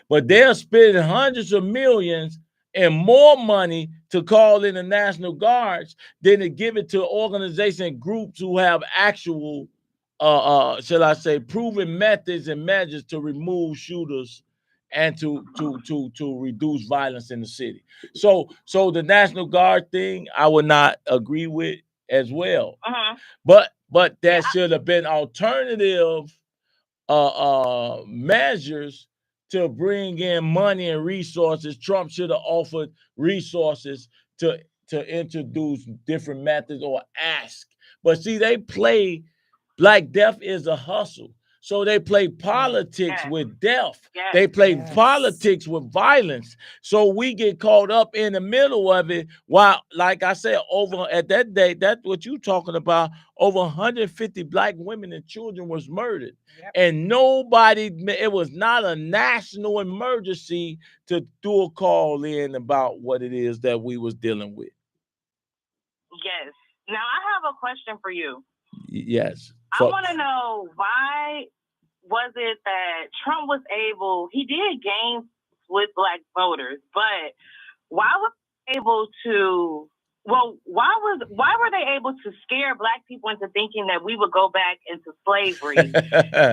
But they're spending hundreds of millions and more money to call in the National Guards than to give it to organizations and groups who have actual, shall I say, proven methods and measures to remove shooters and to reduce violence in the city. So the National Guard thing, I would not agree with as well. But there should have been alternative measures to bring in money and resources. Trump should have offered resources to introduce different methods or ask. But see, they play Black Death is a hustle. So they play politics with death. They play politics with violence. So we get caught up in the middle of it. While, like I said, over at that day, that's what you talking about. Over 150 Black women and children was murdered. And nobody, it was not a national emergency to do a call in about what it is that we was dealing with. Yes. Now I have a question for you. Yes. I want to know, why was it that Trump was able, he did gain with Black voters, but why was he able to, why were they able to scare Black people into thinking that we would go back into slavery,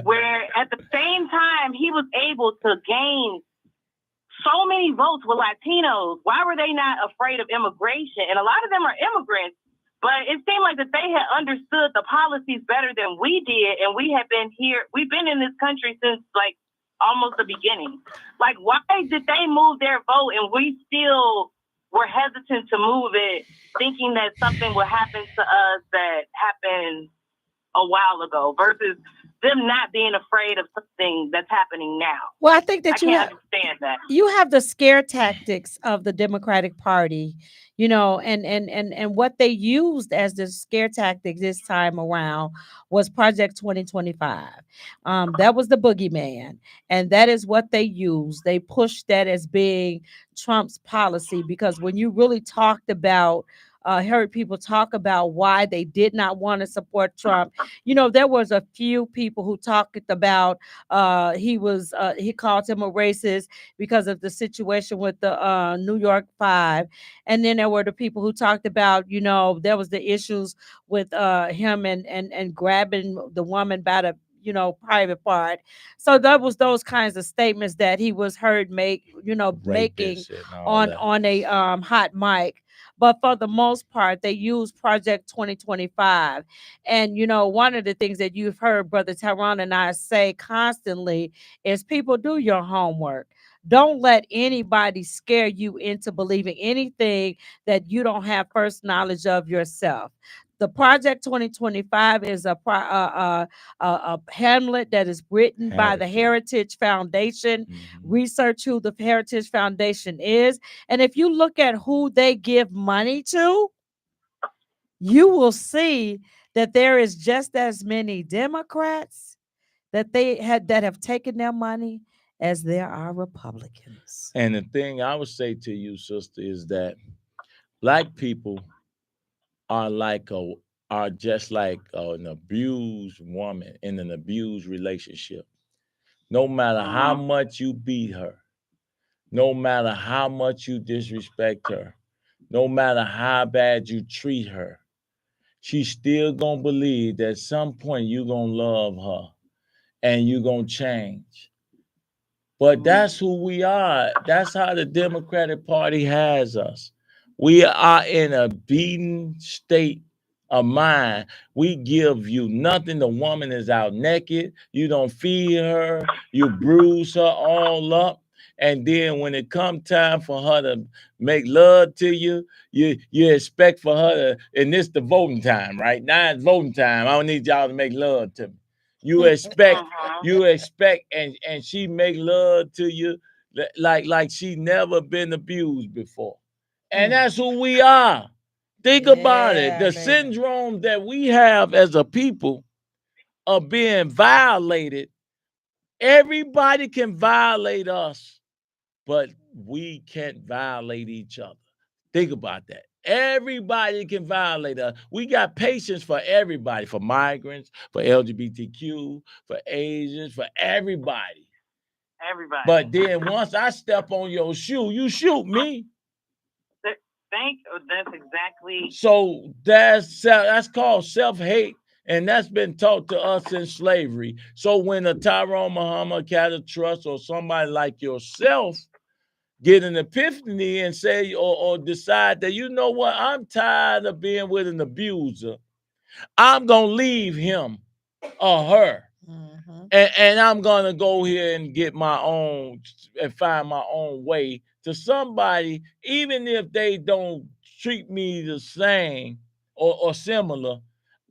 where at the same time he was able to gain so many votes with Latinos? Why were they not afraid of immigration? And a lot of them are immigrants. But it seemed like that they had understood the policies better than we did, and we have been here. We've been in this country since like almost the beginning. Like, why did they move their vote, and we still were hesitant to move it, thinking that something would happen to us that happened a while ago, versus them not being afraid of something that's happening now? Well, I think that I can't understand that. You have the scare tactics of the Democratic Party, you know, and what they used as the scare tactic this time around was Project 2025. That was the boogeyman, and that is what they used. They pushed that as being Trump's policy, because when you really talked about heard people talk about why they did not want to support Trump. You know, there was a few people who talked about he called him a racist because of the situation with the New York Five. And then there were the people who talked about, you know, there was the issues with him and grabbing the woman by the private part. So that was those kinds of statements that he was heard making on a hot mic. But for the most part, they use Project 2025. And, you know, one of the things that you've heard Brother Tyrone and I say constantly is, people, do your homework. Don't let anybody scare you into believing anything that you don't have first knowledge of yourself. The Project 2025 is a Hamlet that is written by the Heritage Foundation. Research who the Heritage Foundation is. And if you look at who they give money to, you will see that there is just as many Democrats that have taken their money as there are Republicans. And the thing I would say to you, sister, is that Black people are just like an abused woman in an abused relationship. No matter how much you beat her, no matter how much you disrespect her, no matter how bad you treat her, she's still gonna believe that at some point you're gonna love her and you're gonna change. But that's who we are. That's how the Democratic Party has us. We are in a beaten state of mind. We give you nothing. The woman is out naked. You don't feed her. You bruise her all up. And then when it come time for her to make love to you, you expect for her to, and this the voting time, right? Now it's voting time. I don't need y'all to make love to me. You expect, and she make love to you like she never been abused before. And that's who we are. Think about it. The syndrome that we have as a people of being violated. Everybody can violate us, but we can't violate each other. Think about that. Everybody can violate us. We got patience for everybody, for migrants, for LGBTQ, for Asians, for everybody. Everybody. But then once I step on your shoe, you shoot me. That's exactly. So that's called self-hate, and that's been taught to us in slavery. So when a Tyrone Muhammad, Cattle Trust, or somebody like yourself get an epiphany and say or decide that, you know what, I'm tired of being with an abuser, I'm gonna leave him or her. Mm-hmm. And I'm gonna go here and get my own and find my own way to somebody, even if they don't treat me the same or similar.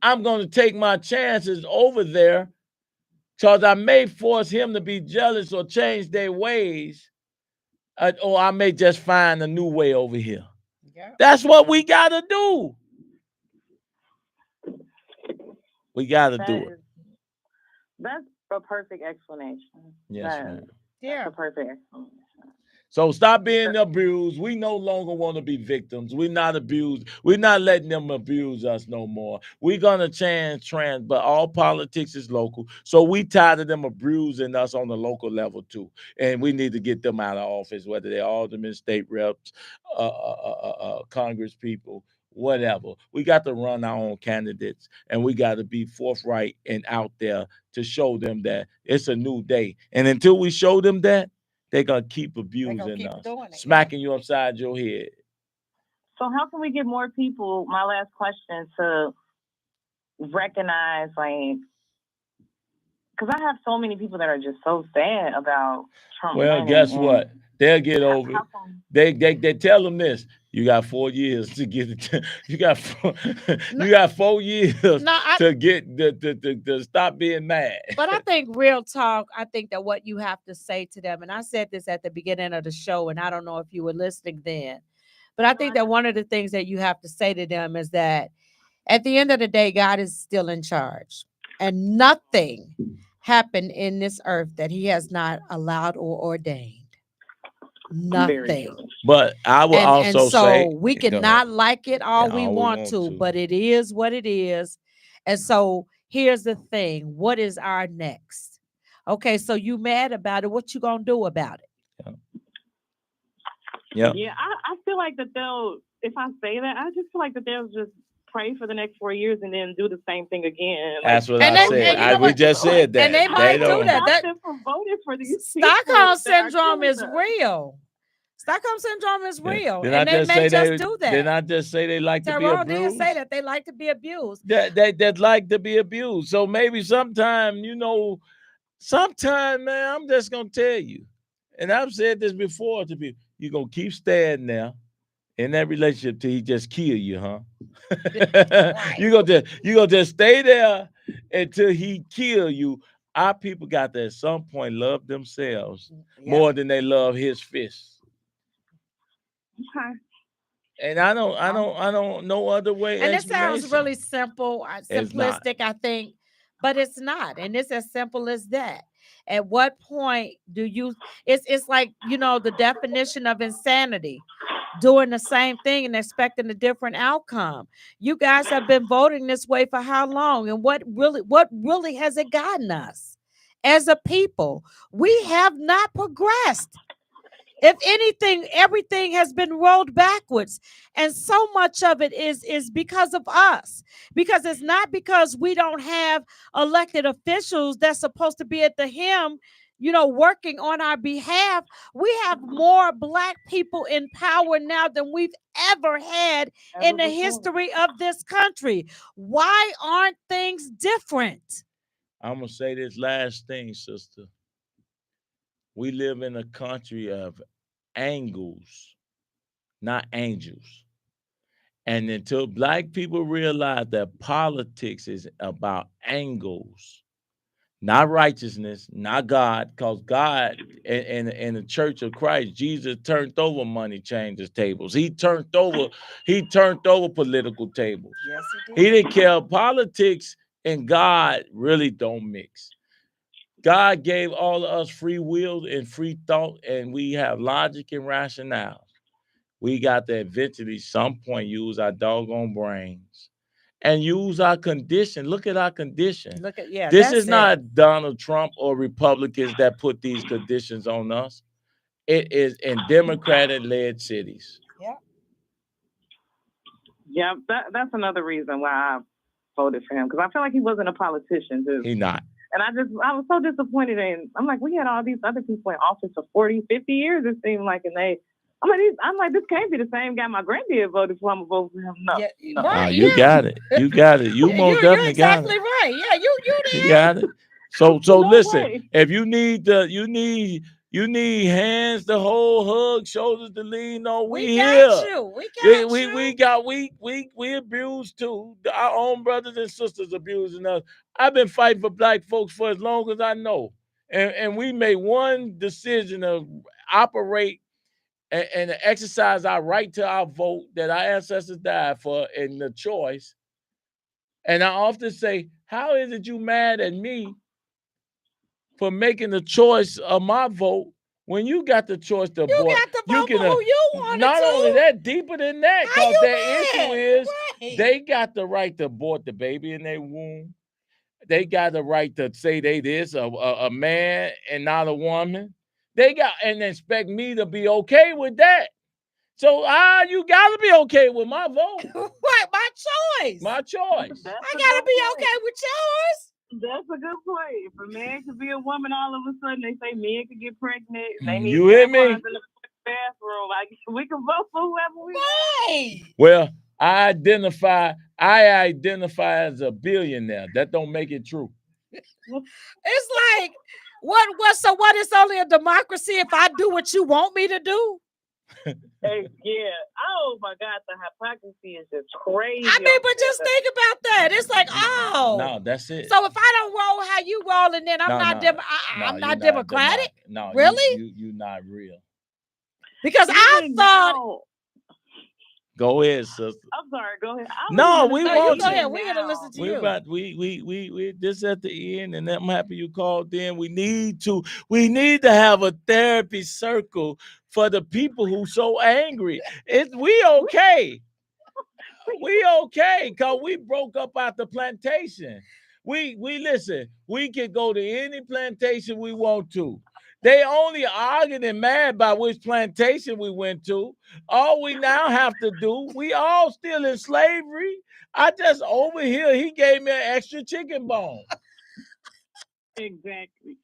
I'm gonna take my chances over there because I may force him to be jealous or change their ways, or I may just find a new way over here. Yeah. That's what we gotta do. We gotta do it. That's a perfect explanation. Yes, ma'am. Yeah. That's a perfect explanation. So stop being abused. We no longer want to be victims. We're not abused. We're not letting them abuse us no more. We're gonna change trends, but all politics is local. So we tired of them abusing us on the local level too. And we need to get them out of office, whether they're aldermen, state reps, Congress people, whatever. We got to run our own candidates, and we got to be forthright and out there to show them that it's a new day. And until we show them that, they're going to keep abusing us, smacking you upside your head. So how can we get more people, my last question, to recognize, like, because I have so many people that are just so sad about Trump. Well, guess what? They'll get over it. They tell them this: you got 4 years to get it. You got 4 years to get to stop being mad. But I think real talk. I think that what you have to say to them, and I said this at the beginning of the show, and I don't know if you were listening then, but I think that one of the things that you have to say to them is that at the end of the day, God is still in charge, and nothing happened in this earth that He has not allowed or ordained. Nothing. But I will also say we cannot like it all we want to, but it is what it is. And so here's the thing: what is our next? Okay, so you mad about it? What you gonna do about it? Yeah. Yeah, I feel like that they'll. If I say that, I just feel like that they'll just pray for the next 4 years and then do the same thing again. That's what I said. We just said that. And they might do that. Voted for these Stockholm syndrome is real. Stockholm syndrome is real. And they may just do that. Did I just say they like to be abused? Didn't say that. They like to be abused. That like to be abused. So maybe sometime, man, I'm just going to tell you. And I've said this before to people. You're going to keep staying there in that relationship till he just kill you, huh? Right. You're gonna just stay there until he kill you. Our people got to at some point love themselves more than they love his fists. Okay. And I don't know other way. And it sounds really simple, simplistic, I think, but it's not. And it's as simple as that. At what point do you? It's like the definition of insanity. Doing the same thing and expecting a different outcome. You guys have been voting this way for how long? And what really has it gotten us as a people? We have not progressed. If anything, everything has been rolled backwards. And so much of it is because of us. Because it's not because we don't have elected officials that's supposed to be at the hem, working on our behalf. We have more Black people in power now than we've ever had in the history of this country. Why aren't things different? I'm going to say this last thing, sister. We live in a country of angles, not angels. And until Black people realize that politics is about angles, not righteousness, not God, because God in the Church of Christ, Jesus turned over money changers tables. He turned over political tables. Yes, he did. He didn't care. Politics and God really don't mix. God gave all of us free will and free thought, and we have logic and rationale. We got to eventually some point use our doggone brains and use our condition. Look at our condition. Look at yeah. This That's is not Donald Trump or Republicans that put these conditions on us. It is in Democratic-led cities. Yeah. Yeah, that's another reason why I voted for him, because I feel like he wasn't a politician. He not. And I was so disappointed in. I'm like, we had all these other people in office for 40, 50 years. It seemed like, and I'm like, this can't be the same guy my granddad voted for. I'm gonna vote for him. No, Yeah, no. right, You got it. You got it. You most definitely you're exactly got it. right. Yeah, you did. You got it. So No listen. way. If you need hands to hold, hug, shoulders to lean on, we got here. you. We got you. We abused too. Our own brothers and sisters abusing us. I've been fighting for black folks for as long as I know. And we made one decision to operate and exercise our right to our vote that our ancestors died for in the choice. And I often say, how is it you mad at me for making the choice of my vote when you got the choice to abort? You got to vote for who you wanted not to. only that, deeper than that, because their issue is right. they got the right to abort the baby in their womb. They got the right to say they this, a man and not a woman. They got and expect me to be okay with that. So you gotta be okay with my vote. What? My choice. My choice. I gotta be okay with yours. That's a good point. If a man could be a woman, all of a sudden they say men could get pregnant. They need You hear me? tampons in the bathroom. Like, we can vote for whoever we want. Right. Well, I identify as a billionaire. That don't make it true. It's like so what is only a democracy if I do what you want me to do? Hey, yeah. Oh my God, the hypocrisy is just crazy. I mean, but just think about that. It's like, No, that's it. So if I don't roll how you rolling, then I'm not democratic. No, really? You not real. Because I thought. Go ahead, sister. I'm sorry. Go ahead. We want go ahead. We're gonna listen to you. We this at the end, and I'm happy you called in. We need to have a therapy circle for the people who so angry. We okay. We okay, cause we broke up out the plantation. We listen. We can go to any plantation we want to. They only arguing and mad about which plantation we went to. All we now have to do, we all still in slavery. I just over here, he gave me an extra chicken bone. Exactly.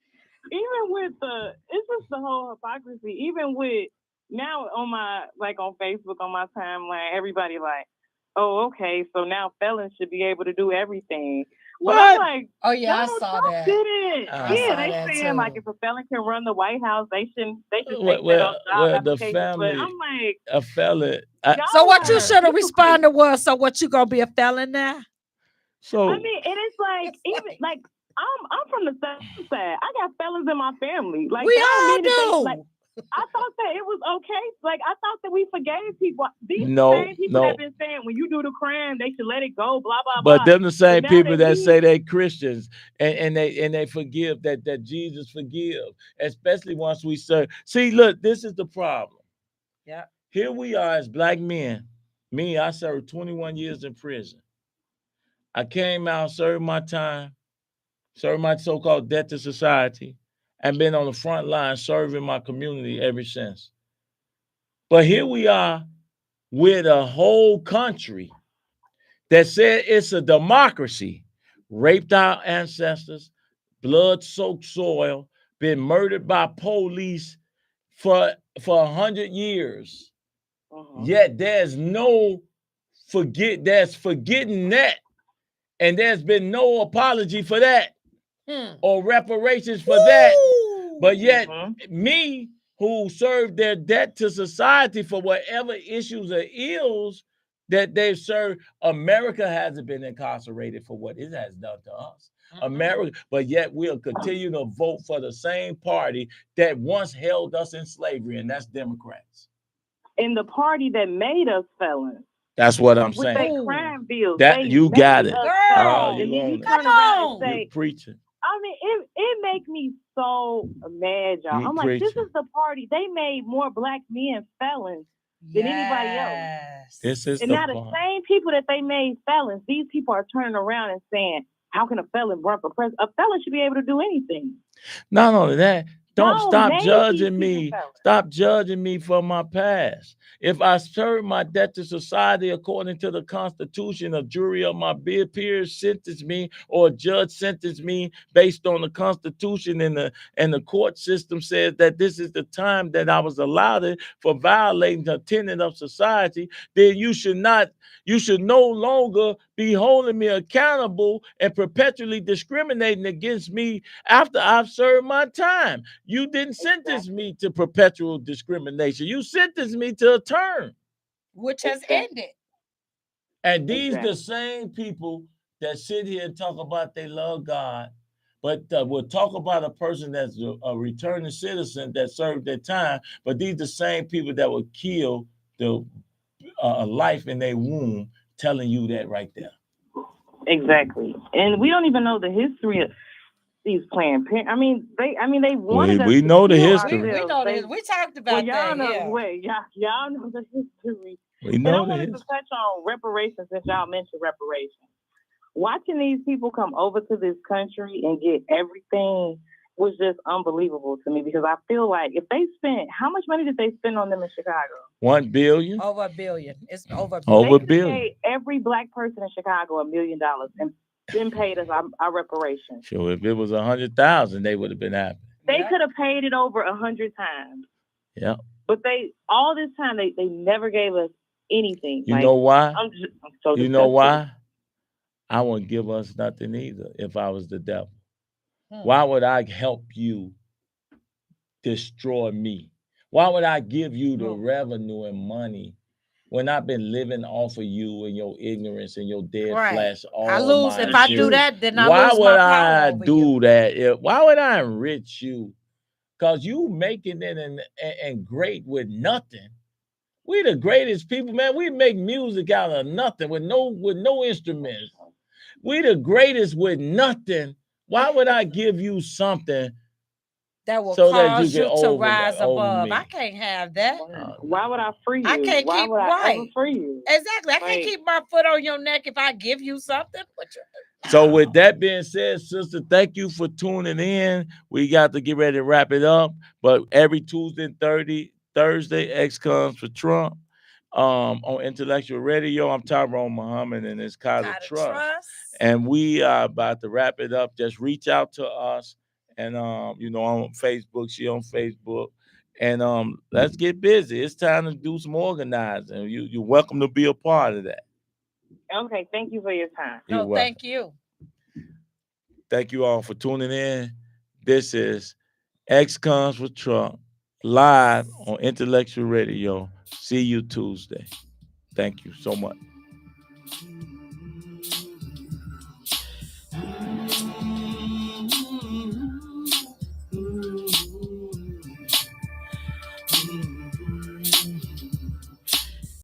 Even with it's just the whole hypocrisy. Even with now on Facebook, on my timeline, everybody like, oh, okay, so now felons should be able to do everything. What? I'm like, oh yeah, Donald I saw Trump that. Did it. They saying like if a felon can run the White House, they should take that off job the application. family, but I'm like, a felon. So what you should have responded was, so what you gonna be a felon now? So I mean, and it's like even like I'm from the south side. I got felons in my family. Like we all do. I thought that it was okay. Like, I thought that we forgave people. These same people have been saying when you do the crime, they should let it go, blah, blah, blah. But them the same people that say they Christians and they forgive, that Jesus forgive, especially once we serve. See, look, this is the problem. Yeah. Here we are as black men. Me, I served 21 years in prison. I came out, served my time, served my so-called debt to society, and been on the front line serving my community ever since. But here we are with a whole country that said it's a democracy, raped our ancestors, blood-soaked soil, been murdered by police for 100 years. Yet there's forgetting that. And there's been no apology for that. Or reparations for that. But yet, me, who served their debt to society for whatever issues or ills that they've served, America hasn't been incarcerated for what it has done to us. America, but yet we'll continue to vote for the same party that once held us in slavery, and that's Democrats. And the party that made us felons. That's what I'm with saying. With crime bills. You got it. Girl, you come on. You're preaching. I mean, it makes me so mad, y'all. I'm like, this is the party. They made more black men felons than anybody else. Yes. This is And the now the part. same people that they made felons, these people are turning around and saying, how can a felon run for president? A felon should be able to do anything. Not only that, don't No, stop name these judging people me. felons. Stop judging me for my past. If I serve my debt to society according to the Constitution, a jury of my peers sentence me, or a judge sentence me based on the Constitution, and the court system says that this is the time that I was allowed for violating the tenet of society, then you should no longer be holding me accountable and perpetually discriminating against me after I've served my time. You didn't sentence me to perpetual discrimination. You sentenced me to a term. Which has Exactly. ended. And these Exactly. the same people that sit here and talk about they love God, but will talk about a person that's a returning citizen that served their time. But these the same people that will kill the life in their womb, telling you that right there. Exactly. And we don't even know the history of these Planned Parenthood. They wanted us We to know the kill history. We ourselves. know this. We talked Well, about y'all that. know. Yeah. Wait, y'all know the history. We And I know the wanted to history. touch on reparations since y'all mentioned reparations. Watching these people come over to this country and get everything was just unbelievable to me, because I feel like if they spent, how much money did they spend on them in Chicago? $1 billion. Over $1 billion. It's over $1 Over billion. $1 They billion. paid every black person in Chicago $1 million and then paid us our reparations. Sure, if it was 100,000, they would have been happy. They Yep. could have paid it over 100 times. Yeah. But all this time they never gave us anything. You know why? I'm so You know disgusted. why? I wouldn't give us nothing either if I was the devil. Hmm. Why would I help you destroy me? Why would I give you the revenue and money when I've been living off of you and your ignorance and your dead Right. flesh all I lose my if I do years? that, then I Why lose would my power I over do you. that? Why would I enrich you? Because you making it and great with nothing. We the greatest people, man. We make music out of nothing with no instruments. We the greatest with nothing. Why would I give you something That will so that you cause can you to rise over above. me? I can't have that. Why would I free you? I can't Why keep would I ever right. free you? Exactly. I can't Like- keep my foot on your neck if I give you something. So with that being said, sister, thank you for tuning in. We got to get ready to wrap it up. But every Tuesday and Thursday, X comes for Trump. On Intellectual Radio, I'm Tyrone Muhammad, and it's Kyla Trust. And we are about to wrap it up. Just reach out to us, and on Facebook, she on Facebook, and let's get busy. It's time to do some organizing. You're welcome to be a part of that. Okay, thank you for your time. You're welcome. Thank you. Thank you all for tuning in. This is X Comes with Trump live on Intellectual Radio. See you Tuesday. Thank you so much.